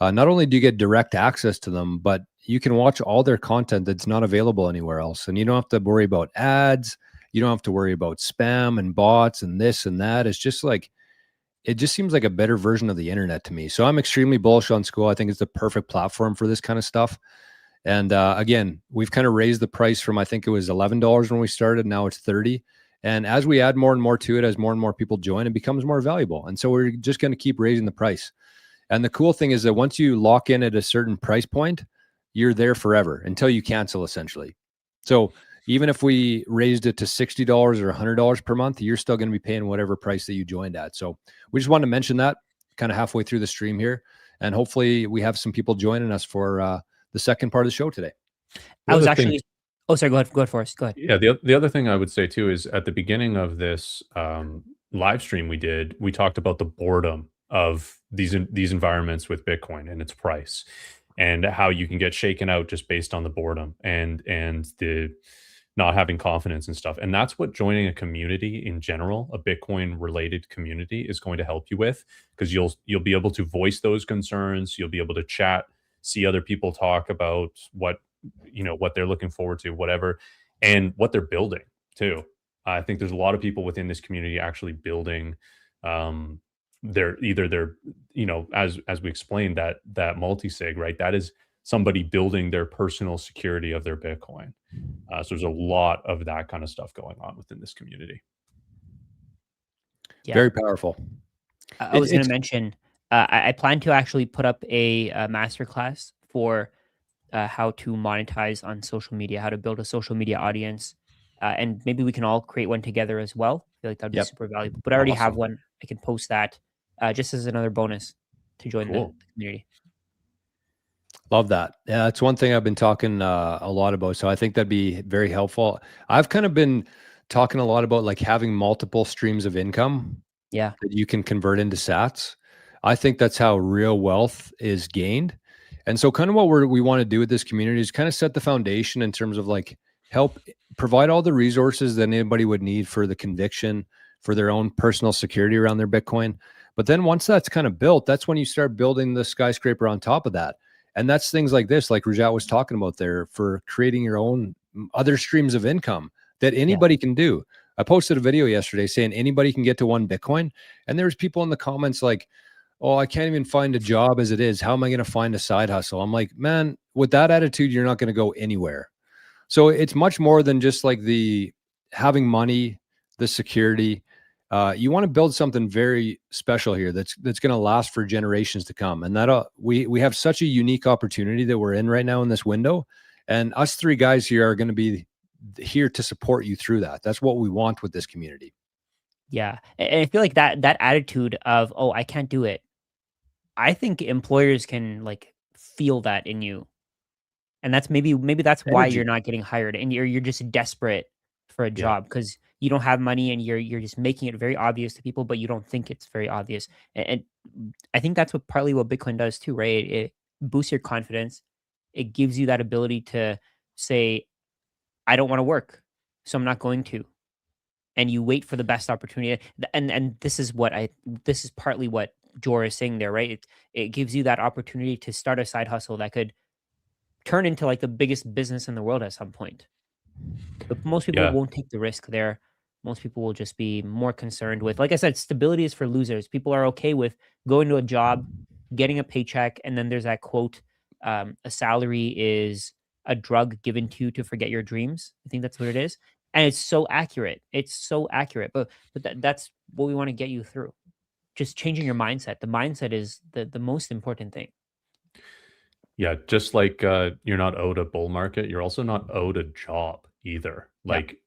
not only do you get direct access to them, but you can watch all their content that's not available anywhere else. And you don't have to worry about ads. You don't have to worry about spam and bots and this and that. It's just like, it just seems like a better version of the internet to me. So I'm extremely bullish on school. I think it's the perfect platform for this kind of stuff. And again, we've kind of raised the price from, I think it was $11 when we started. Now it's $30. And as we add more and more to it, as more and more people join, it becomes more valuable. And so we're just going to keep raising the price. And the cool thing is that once you lock in at a certain price point, you're there forever until you cancel, essentially. So even if we raised it to $60 or $100 per month, you're still going to be paying whatever price that you joined at. So we just wanted to mention that kind of halfway through the stream here. And hopefully we have some people joining us for the second part of the show today. I was actually... Oh, sorry. Go ahead, Forrest. Go ahead. Yeah. The other thing I would say too is at the beginning of this live stream we talked about the boredom of these environments with Bitcoin and its price. and how you can get shaken out just based on the boredom and the not having confidence and stuff. And that's what joining a community in general, a Bitcoin related community, is going to help you with, because you'll be able to voice those concerns, you'll be able to chat, see other people talk about what what they're looking forward to, whatever, and what they're building too. I think there's a lot of people within this community actually building their as we explained, that multi-sig, right? That is somebody building their personal security of their Bitcoin. So there's a lot of that kind of stuff going on within this community. Yeah. Very powerful. I was going to mention, I plan to actually put up a masterclass for how to monetize on social media, how to build a social media audience. And maybe we can all create one together as well. I feel like that'd be super valuable. But I already have one. I can post that just as another bonus to join the community. Love that. Yeah, that's one thing I've been talking a lot about. So I think that'd be very helpful. I've kind of been talking a lot about like having multiple streams of income. Yeah. That you can convert into sats. I think that's how real wealth is gained. And so kind of what we want to do with this community is kind of set the foundation in terms of like help provide all the resources that anybody would need for the conviction, for their own personal security around their Bitcoin. But then once that's kind of built, that's when you start building the skyscraper on top of that. And that's things like this, like Rajat was talking about there, for creating your own other streams of income that anybody can do. I posted a video yesterday saying anybody can get to 1 Bitcoin. And there's people in the comments like, oh, I can't even find a job as it is. How am I going to find a side hustle? I'm like, man, with that attitude, you're not going to go anywhere. So it's much more than just like the having money, the security. You want to build something very special here that's going to last for generations to come. And that we have such a unique opportunity that we're in right now in this window. And us 3 guys here are going to be here to support you through that. That's what we want with this community. Yeah. And I feel like that attitude of, oh, I can't do it. I think employers can like feel that in you. And that's maybe that's why you're not getting hired, and you're just desperate for a job because you don't have money, and you're just making it very obvious to people, but you don't think it's very obvious. And I think that's partly what Bitcoin does too, right? It boosts your confidence. It gives you that ability to say, I don't want to work, so I'm not going to. And you wait for the best opportunity. And this is partly what Jor is saying there, right? It gives you that opportunity to start a side hustle that could turn into like the biggest business in the world at some point. But most people won't take the risk there. Most people will just be more concerned with, like I said, stability is for losers. People are okay with going to a job, getting a paycheck, and then there's that quote, a salary is a drug given to you to forget your dreams. I think that's what it is. And it's so accurate. It's so accurate. But that's what we want to get you through. Just changing your mindset. The mindset is the most important thing. Yeah, just like you're not owed a bull market, you're also not owed a job either. Like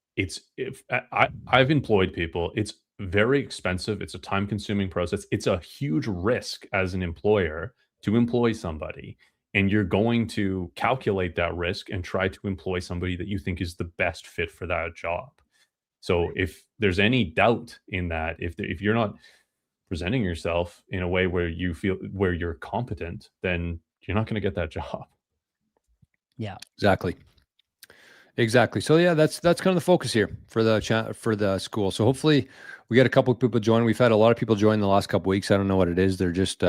I've employed people, it's very expensive. It's a time-consuming process. It's a huge risk as an employer to employ somebody, and you're going to calculate that risk and try to employ somebody that you think is the best fit for that job. So if there's any doubt in that, if you're not presenting yourself in a way where you feel where you're competent, then you're not going to get that job. Yeah, exactly. So yeah, that's kind of the focus here for the school. So hopefully we get a couple of people join. We've had a lot of people join the last couple of weeks. I don't know what it is. They're just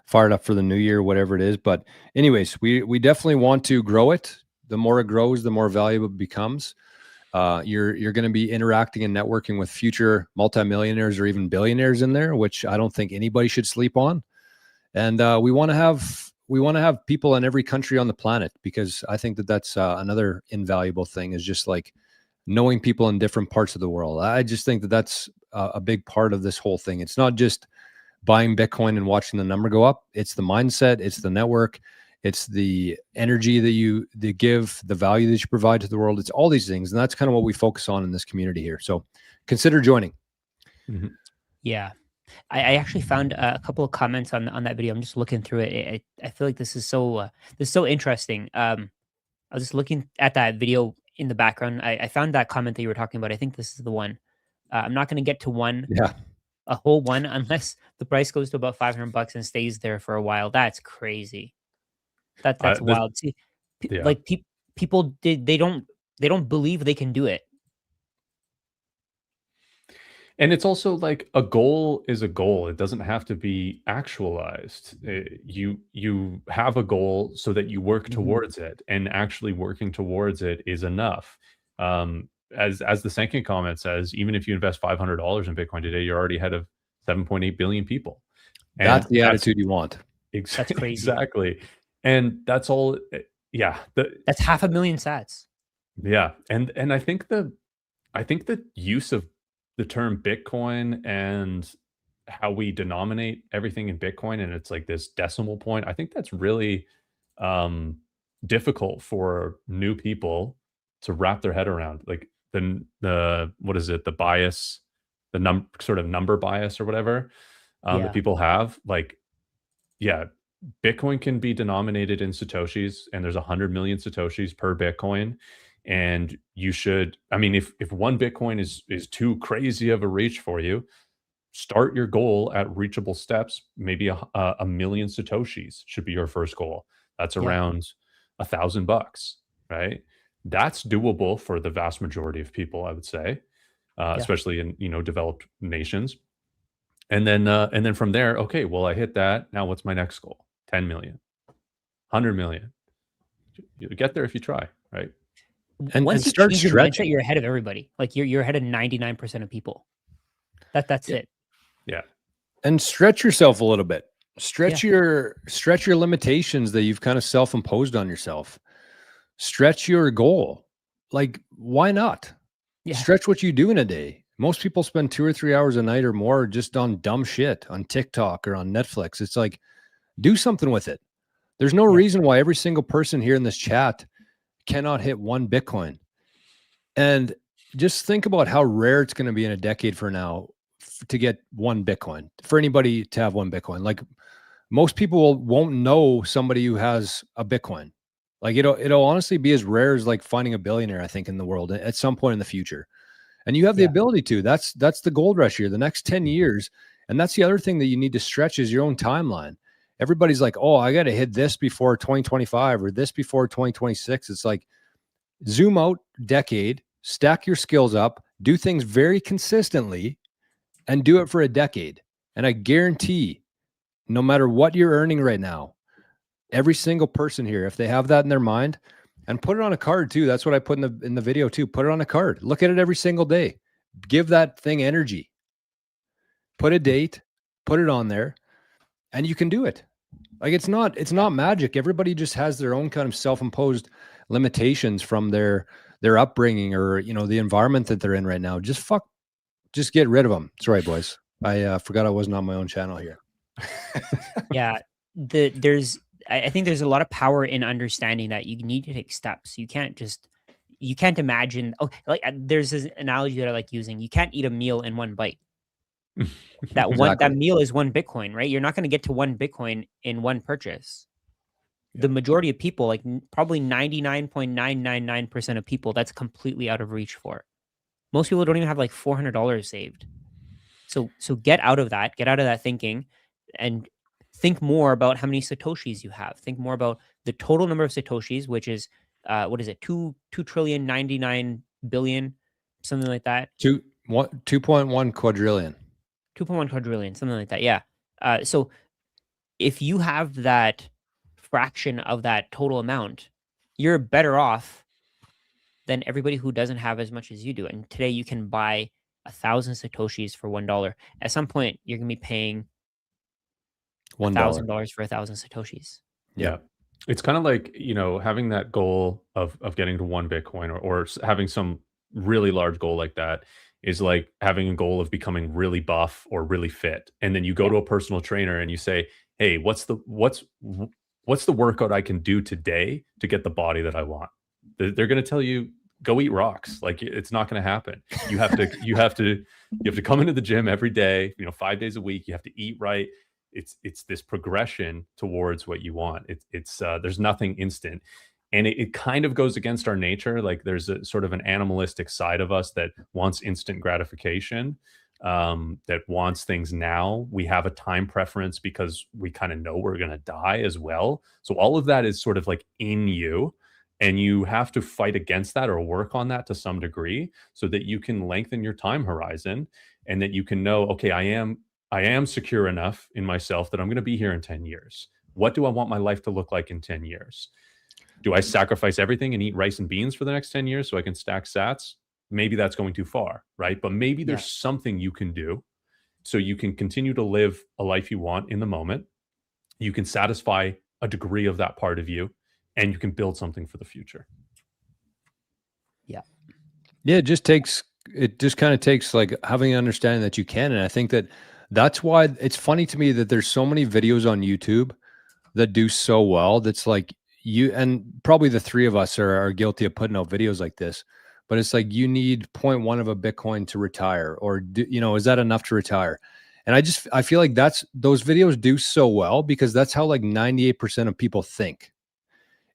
fired up for the new year, whatever it is. But anyways, we definitely want to grow it. The more it grows, the more valuable it becomes. You're going to be interacting and networking with future multimillionaires or even billionaires in there, which I don't think anybody should sleep on. And we want to have people in every country on the planet, because I think that's another invaluable thing, is just like knowing people in different parts of the world. I just think that's a big part of this whole thing. It's not just buying Bitcoin and watching the number go up. It's the mindset, it's the network, it's the energy that you give, the value that you provide to the world. It's all these things. And that's kind of what we focus on in this community here. So consider joining. Mm-hmm. Yeah. I actually found a couple of comments on that video. I'm just looking through it. I feel like this is so interesting. I was just looking at that video in the background. I found that comment that you were talking about. I think this is the one. I'm not going to get to a whole one, unless the price goes to about $500 and stays there for a while. That's crazy. That's wild. See, like people they don't believe they can do it. And it's also like a goal is a goal. It doesn't have to be actualized. You have a goal so that you work towards it, and actually working towards it is enough. As the Senkin comment says, even if you invest $500 in Bitcoin today, you're already ahead of 7.8 billion people. And that's the attitude you want. That's crazy. Exactly. And that's all. Yeah. That's 500,000 sats. Yeah. And I think the use of the term Bitcoin and how we denominate everything in Bitcoin, and it's like this decimal point, I think that's really difficult for new people to wrap their head around. Like the what is it, the bias, the sort of number bias or whatever that people have. Like, yeah, Bitcoin can be denominated in Satoshis, and there's 100 million Satoshis per Bitcoin. And you should, I mean, if 1 Bitcoin is too crazy of a reach for you, start your goal at reachable steps. Maybe a million Satoshis should be your first goal. That's around $1,000, right? That's doable for the vast majority of people, I would say, especially in, developed nations. And then from there, okay, well, I hit that. Now what's my next goal? 10 million, 100 million. You get there if you try, right? And once you start change your mindset, you're ahead of everybody. Like you're ahead of 99% of people. That's it. Yeah. And stretch yourself a little bit. Stretch your limitations that you've kind of self-imposed on yourself. Stretch your goal. Like, why not? Yeah. Stretch what you do in a day. Most people spend 2 or 3 hours a night or more just on dumb shit on TikTok or on Netflix. It's like, do something with it. There's no reason why every single person here in this chat cannot hit 1 Bitcoin. And just think about how rare it's going to be in a decade from now to get 1 Bitcoin, for anybody to have 1 Bitcoin. Like, most people won't know somebody who has a Bitcoin. Like, it'll honestly be as rare as like finding a billionaire, I think, in the world at some point in the future. And you have the ability to. That's the gold rush here, the next 10 years. And that's the other thing that you need to stretch is your own timeline. Everybody's like, oh, I got to hit this before 2025 or this before 2026. It's like, zoom out decade, stack your skills up, do things very consistently, and do it for a decade. And I guarantee, no matter what you're earning right now, every single person here, if they have that in their mind, and put it on a card too. That's what I put in the video too. Put it on a card. Look at it every single day. Give that thing energy. Put a date, put it on there, and you can do it. Like, it's not magic. Everybody just has their own kind of self-imposed limitations from their upbringing or, the environment that they're in right now. Just get rid of them. That's right, boys. I forgot I wasn't on my own channel here. Yeah. I think there's a lot of power in understanding that you need to take steps. You can't imagine. Oh, like there's this analogy that I like using. You can't eat a meal in 1 bite. That meal is 1 Bitcoin, right? You're not going to get to 1 Bitcoin in 1 purchase. The majority of people, like probably 99.999% of people, that's completely out of reach for. Most people don't even have like $400 saved. So get out of that thinking, and think more about how many Satoshis you have. Think more about the total number of Satoshis, which is, what is it? 2,099 billion, something like that. 2.1 quadrillion. 2.1 quadrillion, something like that. Yeah. So if you have that fraction of that total amount, you're better off than everybody who doesn't have as much as you do. And today you can buy 1,000 Satoshis for $1. At some point, you're going to be paying $1,000 for 1,000 Satoshis. Yeah. It's kind of like, having that goal of getting to 1 Bitcoin or having some really large goal like that is like having a goal of becoming really buff or really fit. And then you go to a personal trainer and you say, hey, what's the workout I can do today to get the body that I want? They're going to tell you, go eat rocks. Like, it's not going to happen. You have to come into the gym every day, 5 days a week. You have to eat right. It's this progression towards what you want. It's there's nothing instant. And it kind of goes against our nature. Like, there's a sort of an animalistic side of us that wants instant gratification. that wants things now. We have a time preference because we kind of know we're going to die as well. So all of that is sort of like in you, and you have to fight against that or work on that to some degree so that you can lengthen your time horizon, and that you can know, okay, I am secure enough in myself that I'm going to be here in 10 years. What do I want my life to look like in 10 years? Do I sacrifice everything and eat rice and beans for the next 10 years so I can stack sats? Maybe that's going too far, right? But maybe there's something you can do so you can continue to live a life you want in the moment. You can satisfy a degree of that part of you, and you can build something for the future. Yeah. Yeah, it just kind of takes like having an understanding that you can. And I think that's why it's funny to me that there's so many videos on YouTube that do so well. That's like you, and probably the three of us are guilty of putting out videos like this, but it's like, you need 0.1 of a Bitcoin to retire, or is that enough to retire? And I feel like those videos do so well because that's how like 98% of people think,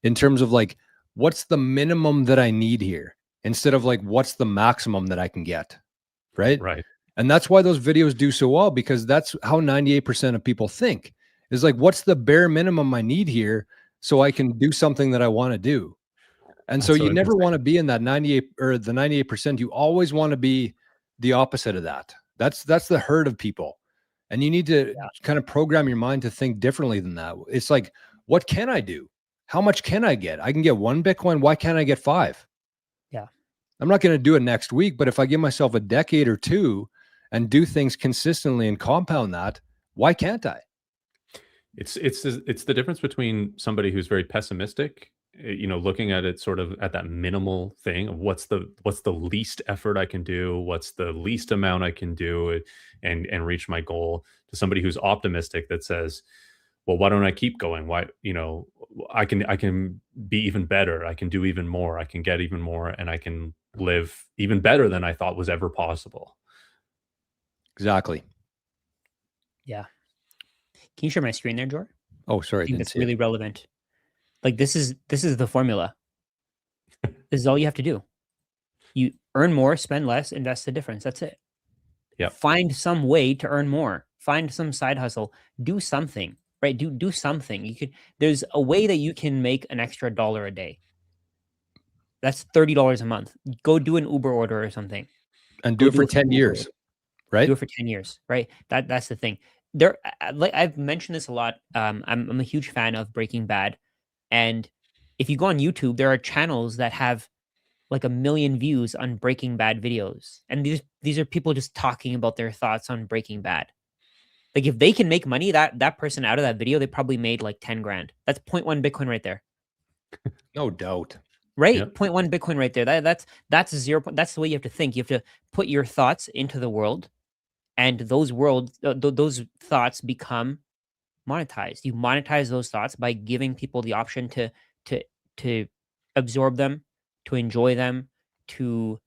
in terms of like, what's the minimum that I need here, instead of like, what's the maximum that I can get. Right. And that's why those videos do so well, because that's how 98% of people think, is like, what's the bare minimum I need here so I can do something that I want to do. And so you never want to be in that 98 or the 98%. You always want to be the opposite of that. That's the herd of people. And you need to kind of program your mind to think differently than that. It's like, what can I do? How much can I get? I can get 1 Bitcoin. Why can't I get 5? Yeah. I'm not going to do it next week, but if I give myself a decade or two and do things consistently and compound that, why can't I? It's the difference between somebody who's very pessimistic, looking at it sort of at that minimal thing of what's the least effort I can do, what's the least amount I can do and reach my goal, to somebody who's optimistic that says, well, why don't I keep going? Why, I can be even better. I can do even more. I can get even more, and I can live even better than I thought was ever possible. Exactly. Yeah. Can you share my screen there, Jor? Oh, sorry. I think that's really relevant. Like, this is the formula. This is all you have to do. You earn more, spend less, invest the difference. That's it. Yeah. Find some way to earn more. Find some side hustle. Do something, right? Do something. There's a way that you can make an extra $1 a day. That's $30 a month. Go do an Uber order or something. And do it for 10 years, right? Do it for 10 years, right? That's the thing. I've mentioned this a lot. I'm a huge fan of Breaking Bad. And if you go on YouTube, there are channels that have like 1 million views on Breaking Bad videos. And these are people just talking about their thoughts on Breaking Bad. Like, if they can make money, that person out of that video, they probably made like 10 grand. That's 0.1 Bitcoin right there. No doubt. Right? Yep. 0.1 Bitcoin right there. That's 0. That's the way you have to think. You have to put your thoughts into the world, and those thoughts become monetized. You monetize those thoughts by giving people the option to absorb them, to enjoy them, to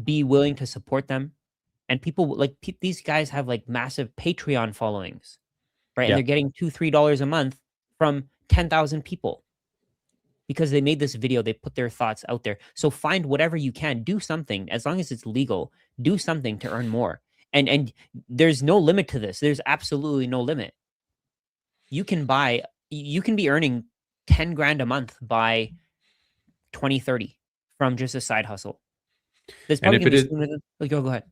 be willing to support them. And people like these guys have like massive Patreon followings, right? Yeah. And they're getting $2-3 a month from 10,000 people because they made this video. They put their thoughts out there. So find whatever you can, do something, as long as it's legal, do something to earn more. And there's no limit to this. There's absolutely no limit. You can be earning 10 grand a month by 2030 from just a side hustle. There's probably go ahead.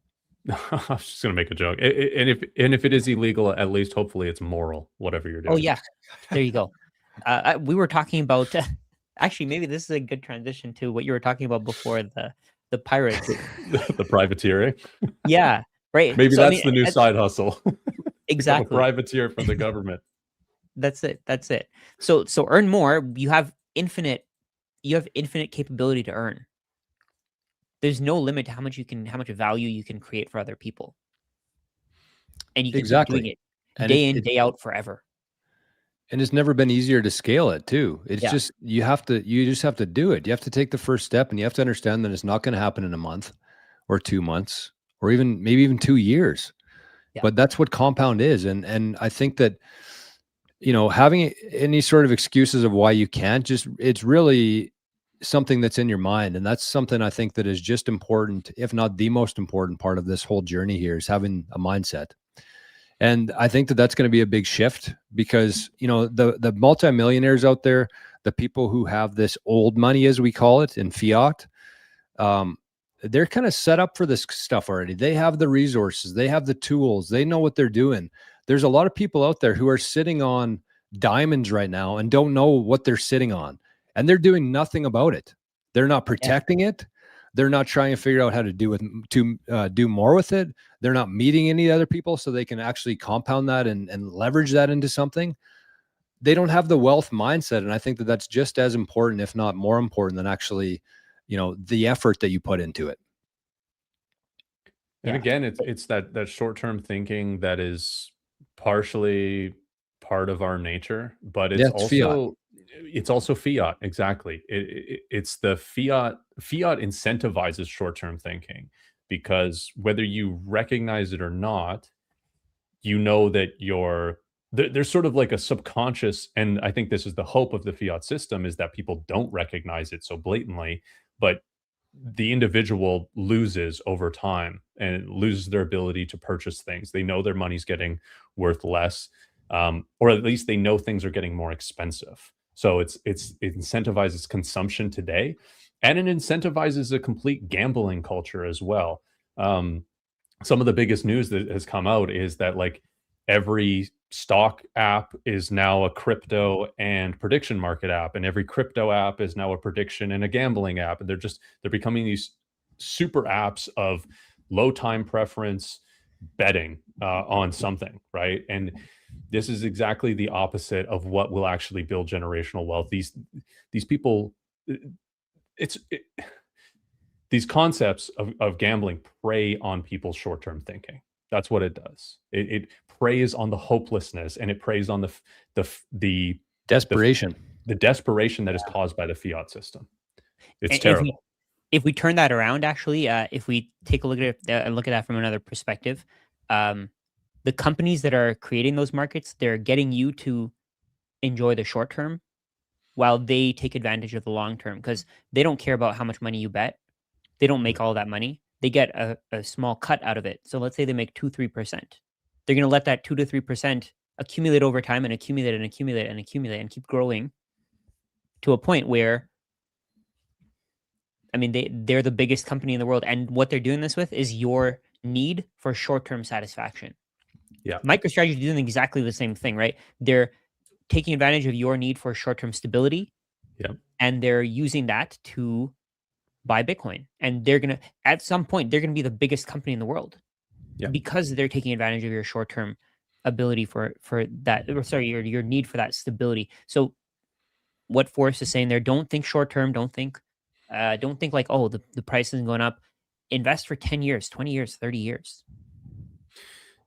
I was just going to make a joke. And if it is illegal, at least hopefully it's moral, whatever you're doing. Oh yeah, there you go. We were talking about actually, maybe this is a good transition to what you were talking about before, the pirates, the privateering. Yeah, right. Maybe that's the new side hustle. Exactly, privateer for the government. That's it. So earn more. You have infinite capability to earn. There's no limit to how much value you can create for other people. And you can keep doing it day in, day out forever. And it's never been easier to scale it too. It's just, you just have to do it. You have to take the first step, and you have to understand that it's not going to happen in a month or 2 months or maybe even 2 years. Yeah. But that's what compound is. And I think that, having any sort of excuses of why you can't, it's really something that's in your mind. And that's something I think that is just important, if not the most important part of this whole journey here, is having a mindset. And I think that that's going to be a big shift, because, you know, the multimillionaires out there, the people who have this old money, as we call it, in fiat, they're kind of set up for this stuff already. They have the resources, they have the tools, they know what they're doing. There's a lot of people out there who are sitting on diamonds right now and don't know what they're sitting on, and they're doing nothing about it. They're not protecting it. They're not trying to figure out how to do more with it. They're not meeting any other people so they can actually compound that and leverage that into something. They don't have the wealth mindset. And I think that that's just as important, if not more important, than actually, you know, the effort that you put into it. And again, it's that short-term thinking that is partially part of our nature, but it's also fiat. Exactly. It's the fiat incentivizes short-term thinking, because whether you recognize it or not, you know that there's sort of like a subconscious, and I think this is the hope of the fiat system, is that people don't recognize it so blatantly, but the individual loses over time and loses their ability to purchase things. They know their money's getting worth less, or at least they know things are getting more expensive. So it incentivizes consumption today, and it incentivizes a complete gambling culture as well. Some of the biggest news that has come out is that, like, every stock app is now a crypto and prediction market app, and every crypto app is now a prediction and a gambling app. And they're becoming these super apps of low time preference betting on something, right? And this is exactly the opposite of what will actually build generational wealth. These people, these concepts of gambling prey on people's short-term thinking. That's what it does. It preys on the hopelessness, and it preys on the desperation, the desperation that is caused by the fiat system. It's terrible. If we turn that around, actually, if we take a look at it and look at that from another perspective, the companies that are creating those markets, they're getting you to enjoy the short term while they take advantage of the long term, because they don't care about how much money you bet. They don't make all that money. They get a small cut out of it. So let's say they make 2-3%. They're going to let that 2 to 3% accumulate over time, and accumulate and accumulate and accumulate and keep growing to a point where, I mean, they're the biggest company in the world. And what they're doing this with is your need for short-term satisfaction. Yeah. MicroStrategy is doing exactly the same thing, right? They're taking advantage of your need for short-term stability. Yeah. And they're using that to buy Bitcoin. And they're going to, at some point, they're going to be the biggest company in the world. Yeah. Because they're taking advantage of your short-term ability for that, or sorry, your need for that stability. So what Forrest is saying there, don't think short-term, don't think like, oh, the price isn't going up. Invest for 10 years, 20 years, 30 years.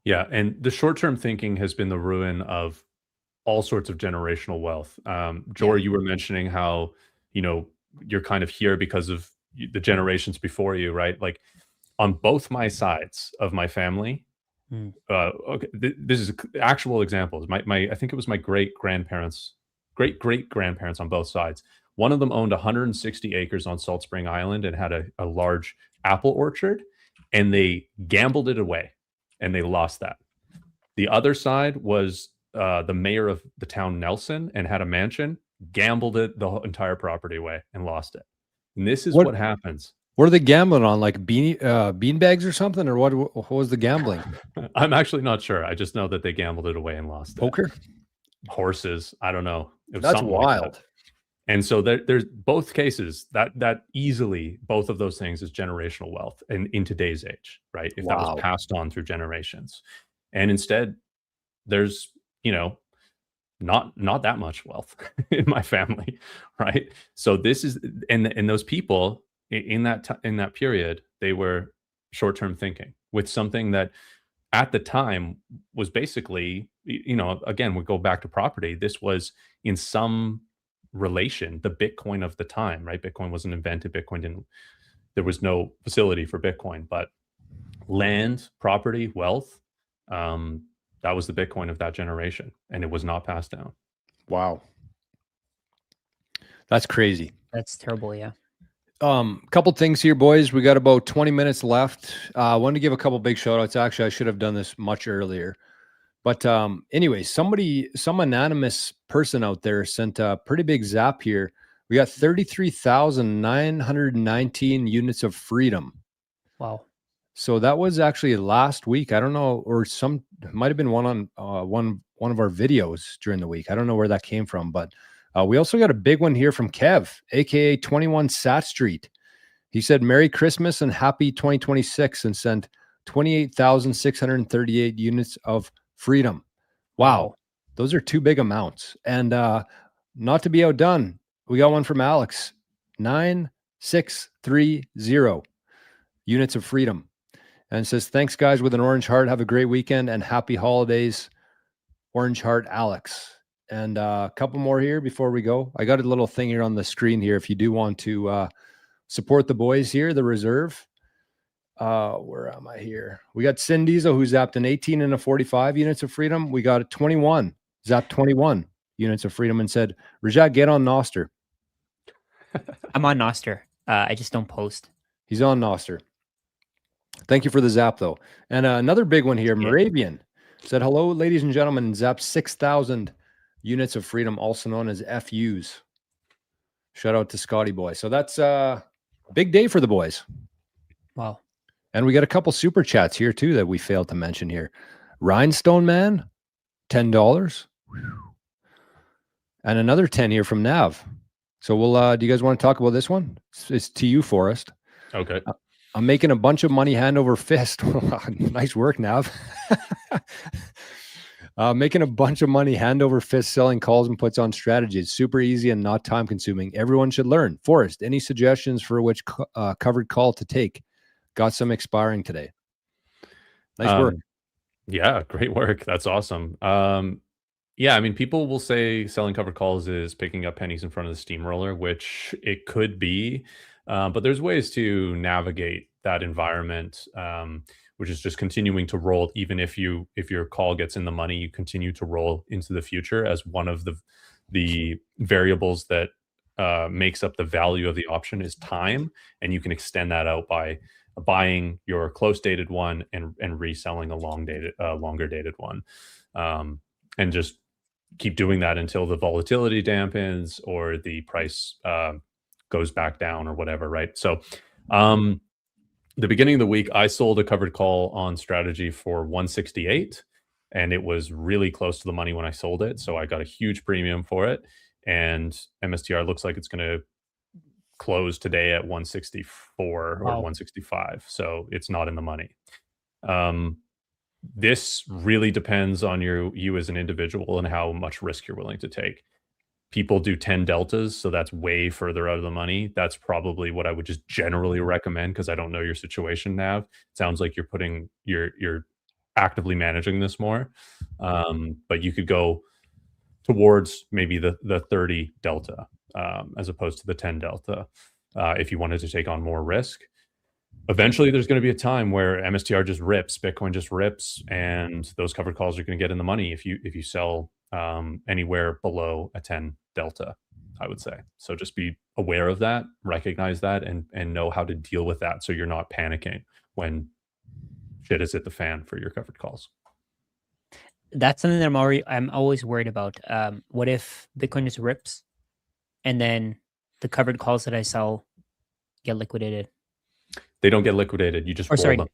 Yeah. And the short-term thinking has been the ruin of all sorts of generational wealth. Jor, you were mentioning how, you know, you're kind of here because of the generations before you, right? Like, on both my sides of my family, okay, this is actual examples. I think it was my great great grandparents on both sides. One of them owned 160 acres on Salt Spring Island and had a large apple orchard, and they gambled it away, and they lost that. The other side was the mayor of the town Nelson, and had a mansion, gambled it the entire property away, and lost it. And this is what happens. What are they gambling on? Like bean bags or something, or what was the gambling? I'm actually not sure. I just know that they gambled it away and lost it. Poker? Horses. I don't know. That's wild. Like that. And so there's both cases that easily, both of those things is generational wealth in today's age, right? If that was passed on through generations. And instead, there's, you know, not that much wealth in my family, right? So this is, and those people in that period, they were short-term thinking with something that at the time was basically, you know, again, we go back to property. This was in some relation the Bitcoin of the time, right? Bitcoin wasn't invented. There was no facility for Bitcoin, but land, property, wealth, that was the Bitcoin of that generation, and it was not passed down. Wow. That's crazy. That's terrible. Yeah. Couple things here, boys. We got about 20 minutes left. I wanted to give a couple big shout outs. Actually, I should have done this much earlier. But anyway, some anonymous person out there sent a pretty big zap here. We got 33,919 units of freedom. Wow. So that was actually last week. I don't know, or it might have been one on one of our videos during the week. I don't know where that came from, but we also got a big one here from Kev, aka 21 Sat Street. He said, "Merry Christmas and happy 2026," and sent 28,638 units of freedom. Wow. Those are two big amounts. And not to be outdone, we got one from Alex, 9630 units of freedom. And says, "Thanks, guys, with an orange heart. Have a great weekend and happy holidays. Orange heart, Alex." And a couple more here before we go. I got a little thing here on the screen here. If you do want to support the boys here, the reserve. Where am I here? We got Sin Diesel, who zapped an 18 and a 45 units of freedom. We got a 21, zapped 21 units of freedom and said, "Rajat, get on Noster." I'm on Noster. I just don't post. He's on Noster. Thank you for the zap, though. And another big one here, Moravian, said, "Hello, ladies and gentlemen," and zapped 6,000 units of freedom, also known as FUs. Shout out to Scotty Boy. So that's a big day for the boys. Wow. And we got a couple super chats here, too, that we failed to mention here. Rhinestone Man, $10. And another 10 here from Nav. So we'll, do you guys want to talk about this one? It's to you, Forrest. Okay. I'm making a bunch of money hand over fist. Nice work, Nav. Making a bunch of money hand over fist selling calls and puts on strategies. Super easy and not time consuming. Everyone should learn. Forrest, any suggestions for which covered call to take? Got some expiring today. Nice work. Yeah, great work. That's awesome. Yeah, I mean, people will say selling covered calls is picking up pennies in front of the steamroller, which it could be. But there's ways to navigate that environment, which is just continuing to roll. Even if your call gets in the money, you continue to roll into the future as one of the variables that makes up the value of the option is time, and you can extend that out by buying your close dated one and reselling a longer dated one, and just keep doing that until the volatility dampens or the price goes back down or whatever, right? So the beginning of the week, I sold a covered call on strategy for 168, and it was really close to the money when I sold it. So I got a huge premium for it. And MSTR looks like it's going to close today at 164 or 165. So it's not in the money. This really depends on you as an individual and how much risk you're willing to take. People do 10 deltas, so that's way further out of the money. That's probably what I would just generally recommend, because I don't know your situation, Nav. Sounds like you're actively managing this more, but you could go towards maybe the 30 delta as opposed to the 10 delta if you wanted to take on more risk. Eventually, there's going to be a time where MSTR just rips, Bitcoin just rips, and those covered calls are going to get in the money if you sell anywhere below a 10 delta, I would say. So just be aware of that, recognize that, and know how to deal with that, so you're not panicking when shit is hit the fan for your covered calls. That's something that I'm always worried about. What if Bitcoin just rips, and then the covered calls that I sell get liquidated? They don't get liquidated. You just roll them.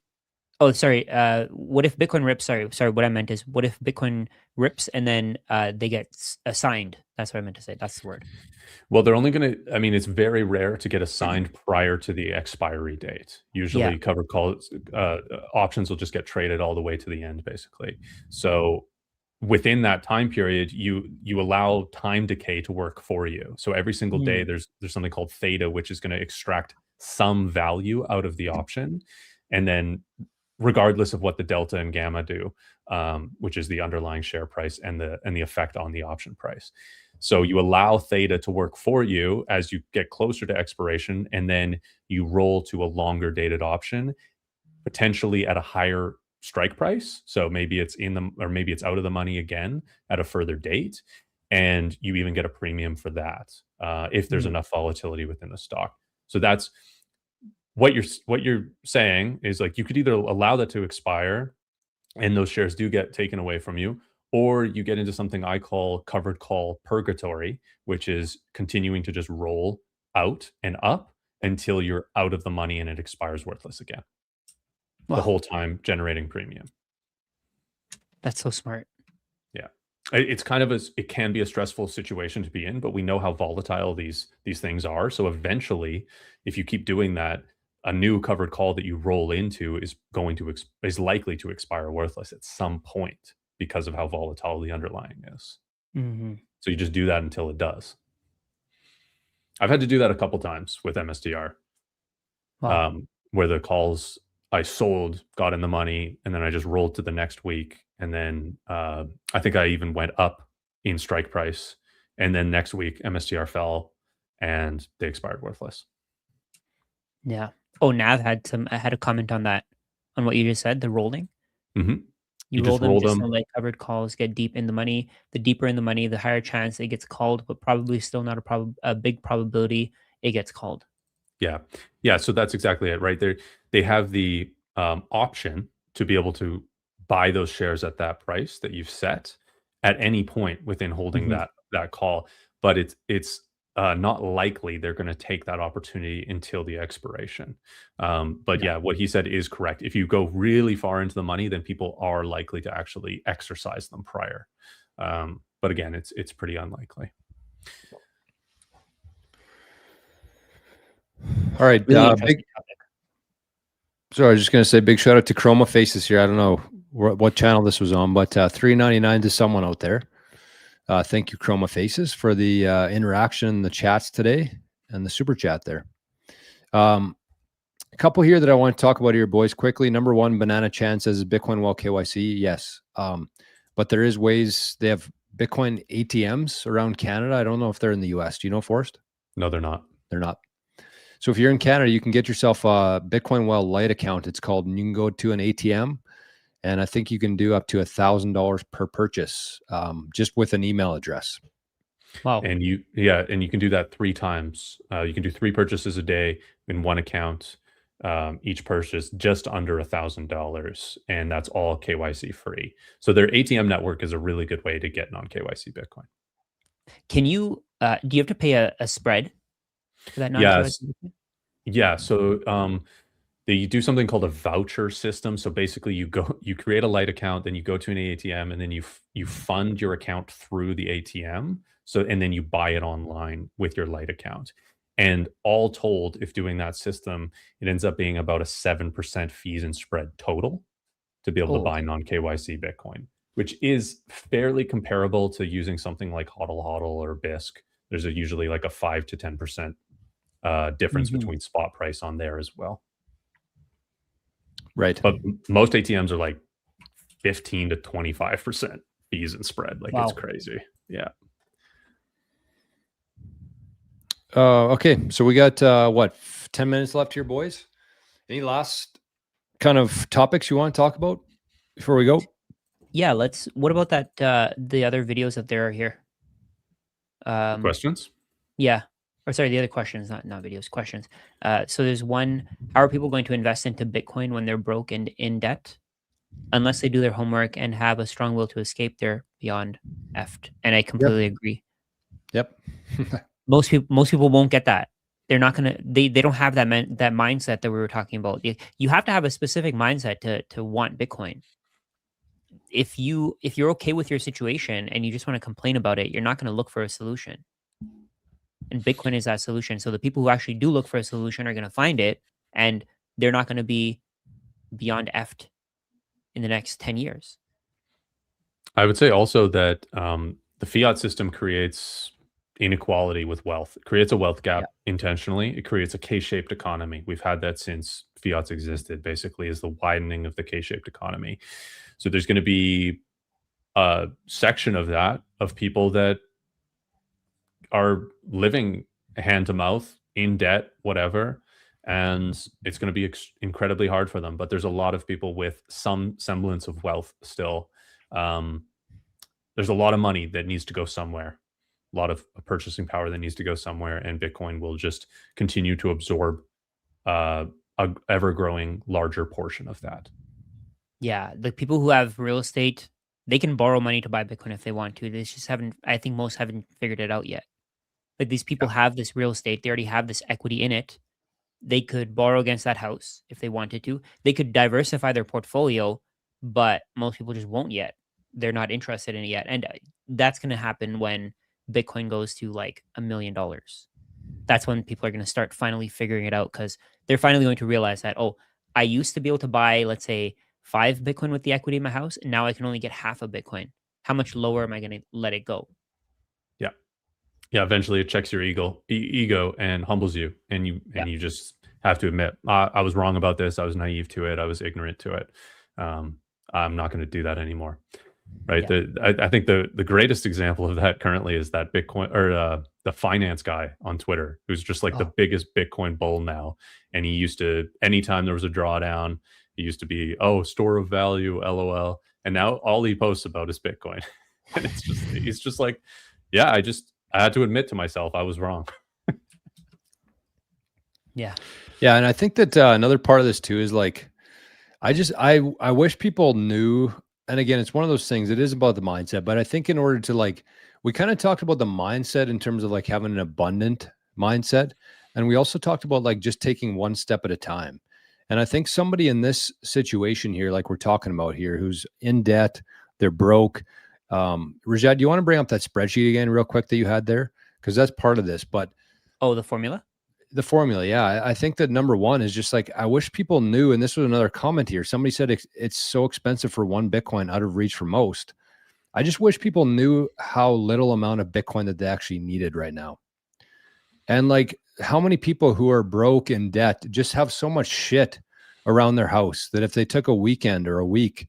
Oh, sorry. What if Bitcoin rips? Sorry. What I meant is, what if Bitcoin rips and then they get assigned? That's what I meant to say. That's the word. Well, they're only going to, I mean, it's very rare to get assigned prior to the expiry date. Usually covered calls, options will just get traded all the way to the end, basically. So within that time period, you allow time decay to work for you. So every single day, there's something called theta, which is going to extract some value out of the option. And then regardless of what the delta and gamma do, which is the underlying share price and the effect on the option price. So you allow theta to work for you as you get closer to expiration, and then you roll to a longer dated option, potentially at a higher strike price. So maybe it's maybe it's out of the money again at a further date. and you even get a premium for that if there's enough volatility within the stock. So that's what you're saying is like you could either allow that to expire and those shares do get taken away from you, or you get into something I call covered call purgatory, which is continuing to just roll out and up until you're out of the money and it expires worthless again. Wow. The whole time generating premium. That's so smart. Yeah. It's kind of it can be a stressful situation to be in, but we know how volatile these things are. So eventually, if you keep doing that, a new covered call that you roll into is likely to expire worthless at some point because of how volatile the underlying is. So you just do that until it does. I've had to do that a couple times with MSTR, where the calls I sold got in the money, and then I just rolled to the next week, and then I think I even went up in strike price, and then next week MSTR fell, and they expired worthless. Yeah. Oh, Nav had a comment on that, on what you just said, the rolling. You roll them just so like covered calls get deep in the money. The deeper in the money, the higher chance it gets called, but probably still not a big probability it gets called. Yeah. So that's exactly it, right? They have the option to be able to buy those shares at that price that you've set at any point within holding that call, but it's not likely they're going to take that opportunity until the expiration. But yeah, what he said is correct. If you go really far into the money, then people are likely to actually exercise them prior. But again, it's pretty unlikely. All right. Sorry, I was just going to say big shout out to Chroma Faces here. I don't know what channel this was on, but $3.99 to someone out there. Thank you, Chroma Faces, for the interaction in the chats today and the super chat there. A couple here that I want to talk about here, boys, quickly. Number one, Banana Chan says Bitcoin well KYC. Yes. But there is ways. They have Bitcoin ATMs around Canada. I don't know if they're in the US. Do you know, Forrest? No, they're not. They're not. So if you're in Canada, you can get yourself a Bitcoin Well Lite account. It's called, and you can go to an ATM, and I think you can do up to $1,000 per purchase, just with an email address. Wow. And you can do that 3 times. You can do 3 purchases a day in one account, each purchase just under $1,000, and that's all KYC free. So their ATM network is a really good way to get non-KYC Bitcoin. Can you, do you have to pay a spread for that non-KYC Bitcoin? Yeah. So they do something called a voucher system. So basically you create a Lite account, then you go to an ATM, and then you fund your account through the ATM. And then you buy it online with your Lite account. And all told, if doing that system, it ends up being about a 7% fees and spread total to be able to buy non-KYC Bitcoin, which is fairly comparable to using something like HODL or BISC. There's usually like a 5 to 10% difference between spot price on there as well. Right. But most ATMs are like 15 to 25% fees and spread. Like, it's crazy. Yeah. Okay. So we got, 10 minutes left here, boys? Any last kind of topics you want to talk about before we go? Yeah, what about that, the other videos that there are here? Questions? Yeah. Or sorry, the other questions, not videos, questions. So there's one, how are people going to invest into Bitcoin when they're broke and in debt? Unless they do their homework and have a strong will to escape, they're beyond effed. And I completely agree. Yep. Most people won't get that. They're not going to, they don't have that mindset that we were talking about. You have to have a specific mindset to want Bitcoin. If you're okay with your situation and you just want to complain about it, you're not going to look for a solution. And Bitcoin is that solution. So the people who actually do look for a solution are going to find it, and they're not going to be beyond effed in the next 10 years. I would say also that the fiat system creates inequality with wealth. It creates a wealth gap intentionally. It creates a K-shaped economy. We've had that since fiat's existed, basically, is the widening of the K-shaped economy. So there's going to be a section of that, of people that are living hand to mouth, in debt, whatever, and it's going to be incredibly hard for them. But there's a lot of people with some semblance of wealth still. There's a lot of money that needs to go somewhere, lot of purchasing power that needs to go somewhere, and Bitcoin will just continue to absorb a ever growing larger portion of that. Yeah, the people who have real estate, they can borrow money to buy Bitcoin if they want to. They just haven't. I think most haven't figured it out yet. Like these people have this real estate, they already have this equity in it. They could borrow against that house if they wanted to. They could diversify their portfolio, but most people just won't yet. They're not interested in it yet, and that's going to happen when Bitcoin goes to like $1 million. That's when people are going to start finally figuring it out, because they're finally going to realize that, oh, I used to be able to buy, let's say, 5 Bitcoin with the equity in my house, and now I can only get half a Bitcoin. How much lower am I going to let it go? Yeah, eventually it checks your ego and humbles you, and you just have to admit, I was wrong about this. I was naive to it. I was ignorant to it. I'm not going to do that anymore. Right. Yeah. I think the greatest example of that currently is that Bitcoin, or the finance guy on Twitter, who's just like the biggest Bitcoin bull now. And he used to, anytime there was a drawdown, he used to be, oh, store of value, LOL. And now all he posts about is Bitcoin. And he's just like, yeah, I had to admit to myself I was wrong. Yeah. Yeah. And I think that another part of this too is like, I wish people knew. And again, it's one of those things, it is about the mindset, but I think in order to like, we kind of talked about the mindset in terms of like having an abundant mindset. And we also talked about like just taking one step at a time. And I think somebody in this situation here, like we're talking about here, who's in debt, they're broke. Rajat, do you want to bring up that spreadsheet again real quick that you had there? Because that's part of this, but. Oh, the formula? The formula. Yeah. I think that number one is just like, I wish people knew, and this was another comment here. Somebody said it's so expensive for one Bitcoin, out of reach for most. I just wish people knew how little amount of Bitcoin that they actually needed right now. And like how many people who are broke in debt just have so much shit around their house that if they took a weekend or a week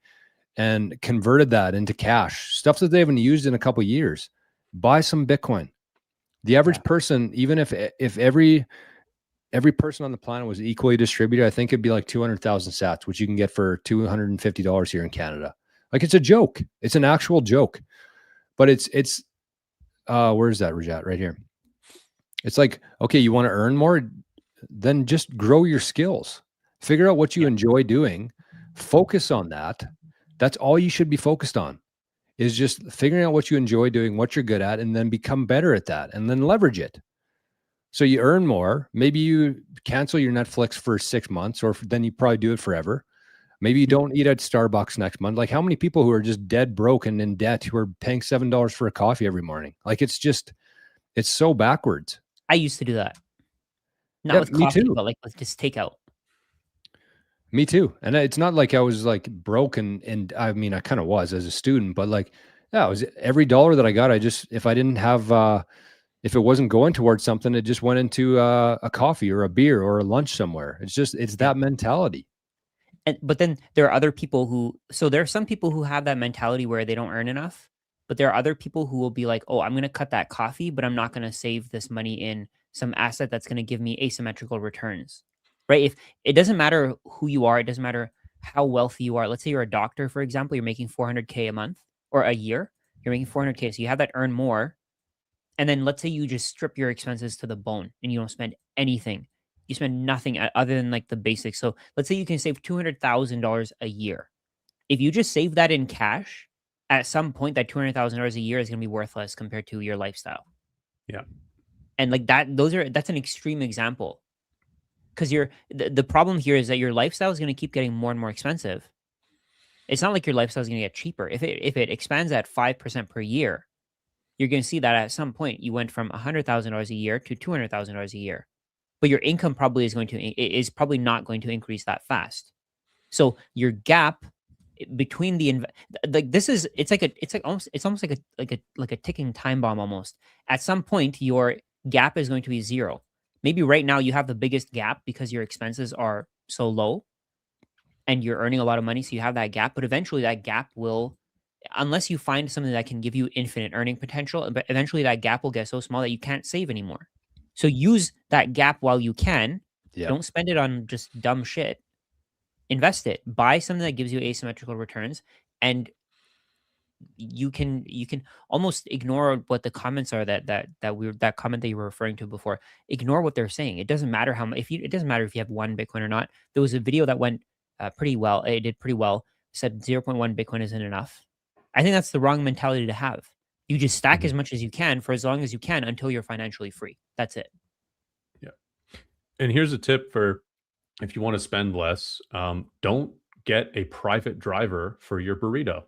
and converted that into cash, stuff that they haven't used in a couple of years, buy some Bitcoin. The average person, even if every person on the planet was equally distributed, I think it'd be like 200,000 sats, which you can get for $250 here in Canada. Like it's a joke. It's an actual joke, but it's where's that, Rajat? Right here. It's like, okay, you want to earn more, then just grow your skills, figure out what you enjoy doing, focus on that. That's all you should be focused on, is just figuring out what you enjoy doing, what you're good at, and then become better at that and then leverage it. So you earn more. Maybe you cancel your Netflix for 6 months, or then you probably do it forever. Maybe you don't eat at Starbucks next month. Like how many people who are just dead broke and in debt who are paying $7 for a coffee every morning? Like it's so backwards. I used to do that. Not with coffee, but like with just takeout. Me too. And it's not like I was like broke and I mean, I kind of was as a student, but like, yeah, it was every dollar that I got. If I didn't have, if it wasn't going towards something, it just went into a coffee or a beer or a lunch somewhere. It's that mentality. But then there are other people there are some people who have that mentality where they don't earn enough, but there are other people who will be like, oh, I'm going to cut that coffee, but I'm not going to save this money in some asset that's going to give me asymmetrical returns, right? If it doesn't matter who you are, it doesn't matter how wealthy you are. Let's say you're a doctor, for example, you're making $400K a month or a year, you're making $400K. So you have that earn more. And then let's say you just strip your expenses to the bone and you don't spend anything. You spend nothing other than like the basics. So let's say you can save $200,000 a year. If you just save that in cash, at some point that $200,000 a year is going to be worthless compared to your lifestyle. Yeah. And like that's an extreme example. Because the problem here is that your lifestyle is going to keep getting more and more expensive. It's not like your lifestyle is going to get cheaper. If it expands at 5% per year, you're going to see that at some point you went from $100,000 a year to $200,000 a year, but your income probably is probably not going to increase that fast. So your gap between it's almost like a ticking time bomb almost. At some point, your gap is going to be zero. Maybe right now you have the biggest gap because your expenses are so low, and you're earning a lot of money, so you have that gap. But eventually, that gap will, unless you find something that can give you infinite earning potential, but eventually that gap will get so small that you can't save anymore. So use that gap while you can. Yeah. Don't spend it on just dumb shit. Invest it. Buy something that gives you asymmetrical returns. And you can almost ignore what the comments are that comment that you were referring to before. Ignore what they're saying. It doesn't matter how much, it doesn't matter if you have 1 Bitcoin or not. There was a video that went pretty well. It did pretty well. Said 0.1 Bitcoin isn't enough. I think that's the wrong mentality to have. You just stack as much as you can for as long as you can until you're financially free. That's it. Yeah. And here's a tip for if you want to spend less, don't get a private driver for your burrito.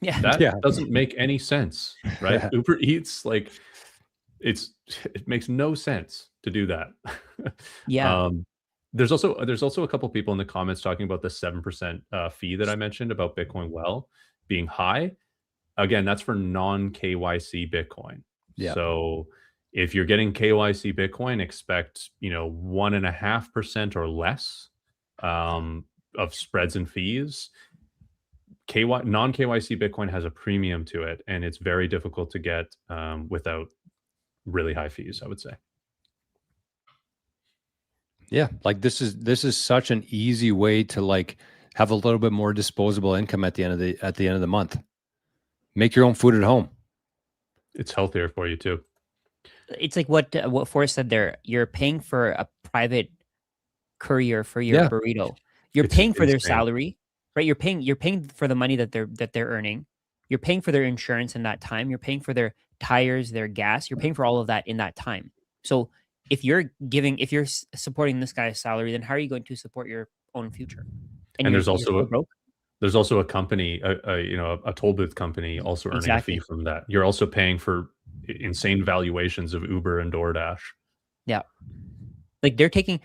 Yeah. That doesn't make any sense, right? Uber Eats, like it makes no sense to do that. Yeah. There's also a couple people in the comments talking about the 7% fee that I mentioned about Bitcoin Well being high. Again, that's for non-KYC Bitcoin. Yeah. So if you're getting KYC Bitcoin, expect 1.5% or less of spreads and fees. Non-KYC Bitcoin has a premium to it, and it's very difficult to get without really high fees, I would say. Yeah, like this is such an easy way to like have a little bit more disposable income at the end of the month. Make your own food at home. It's healthier for you too. It's like what Forrest said there. You're paying for a private courier for your burrito. You're paying for their salary, right? You're paying for the money that they're earning. You're paying for their insurance in that time. You're paying for their tires, their gas. You're paying for all of that in that time. So if you're supporting this guy's salary, then how are you going to support your own future? And there's also a company, a toll booth company also earning a fee from that. You're also paying for insane valuations of Uber and DoorDash. Yeah. Like they're taking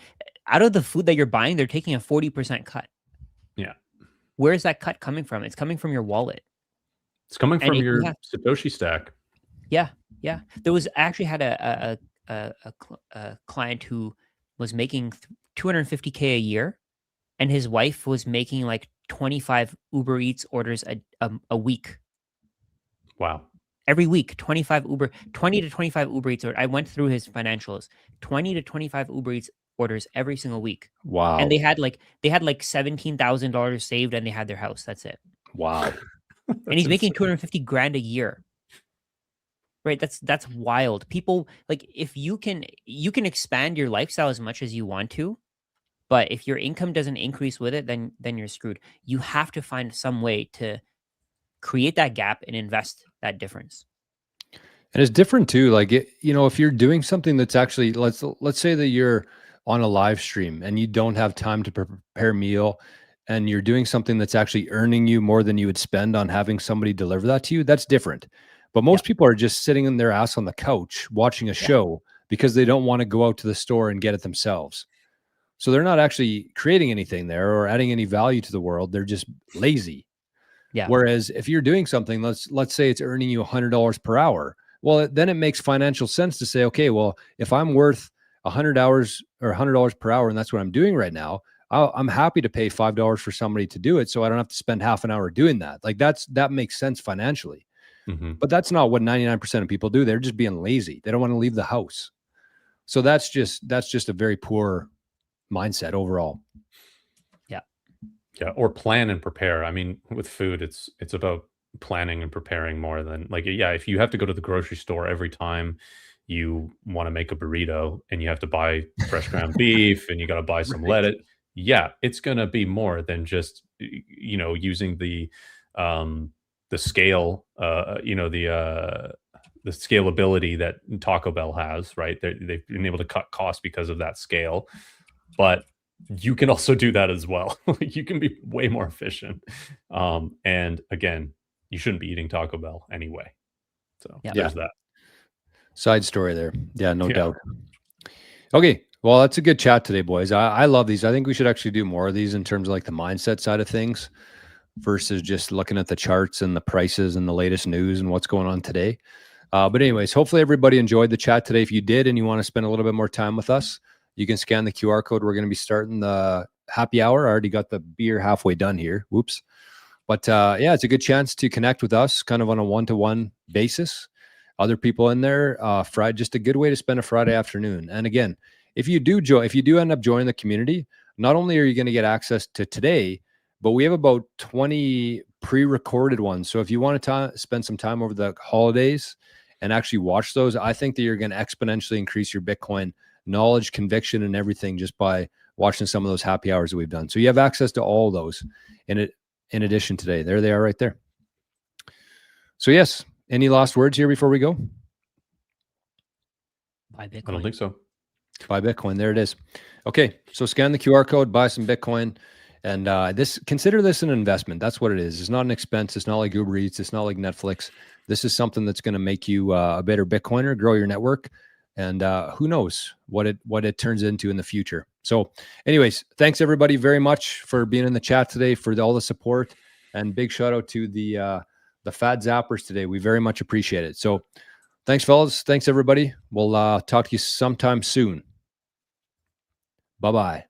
out of the food that you're buying, they're taking a 40% cut. Yeah. Where is that cut coming from? It's coming from your wallet. It's coming from your Satoshi stack. Yeah. Yeah. There was actually had a client who was making $250K a year, and his wife was making like 25 Uber Eats orders a week. Wow. Every week, 20 to 25 Uber Eats orders. I went through his financials. 20 to 25 Uber Eats orders every single week. Wow. And they had like $17,000 saved, and they had their house. That's it. Wow. And he's making 250 grand a year. Right? That's wild. People, like, if you can expand your lifestyle as much as you want to, but if your income doesn't increase with it, then you're screwed. You have to find some way to create that gap and invest that difference. And it's different too. Like, if you're doing something that's actually, let's say that you're on a live stream and you don't have time to prepare a meal, and you're doing something that's actually earning you more than you would spend on having somebody deliver that to you, that's different. But most people are just sitting in their ass on the couch watching a show because they don't want to go out to the store and get it themselves. So they're not actually creating anything there or adding any value to the world. They're just lazy. Yeah. Whereas if you're doing something, let's say it's earning you $100 per hour. Well, then it makes financial sense to say, okay, well, if I'm worth 100 hours or $100 per hour, and that's what I'm doing right now, I'm happy to pay $5 for somebody to do it, so I don't have to spend half an hour doing that. Like that makes sense financially. Mm-hmm. But that's not what 99% of people do. They're just being lazy. They don't want to leave the house. So that's just a very poor mindset overall. Yeah. Or plan and prepare. I mean, with food, it's about planning and preparing more than if you have to go to the grocery store every time you want to make a burrito and you have to buy fresh ground beef and you got to buy some lettuce. Yeah, it's going to be more than just, using the scale, the scalability that Taco Bell has, right? They've been able to cut costs because of that scale, but you can also do that as well. You can be way more efficient. And again, you shouldn't be eating Taco Bell anyway. So there's that. Side story there. Yeah, no doubt. Okay. Well, that's a good chat today, boys. I love these. I think we should actually do more of these in terms of like the mindset side of things versus just looking at the charts and the prices and the latest news and what's going on today. But anyways, hopefully everybody enjoyed the chat today. If you did and you want to spend a little bit more time with us, you can scan the QR code. We're going to be starting the happy hour. I already got the beer halfway done here. Whoops. But it's a good chance to connect with us kind of on a one-to-one basis. Other people in there, just a good way to spend a Friday afternoon. And again, if you do end up joining the community, not only are you going to get access to today, but we have about 20 pre-recorded ones. So if you want to spend some time over the holidays and actually watch those, I think that you're going to exponentially increase your Bitcoin knowledge, conviction, and everything just by watching some of those happy hours that we've done. So you have access to all those in addition today. There they are right there. So yes, any last words here before we go? Buy Bitcoin. I don't think so. Buy Bitcoin. There it is. Okay, so scan the QR code, buy some Bitcoin, and consider this an investment. That's what it is. It's not an expense. It's not like Uber Eats. It's not like Netflix. This is something that's going to make you a better Bitcoiner, grow your network, and who knows what it turns into in the future. So, anyways, thanks everybody very much for being in the chat today, for all the support, and big shout out to the Fat Zappers today. We very much appreciate it. So, thanks, fellas. Thanks everybody. We'll talk to you sometime soon. Bye-bye.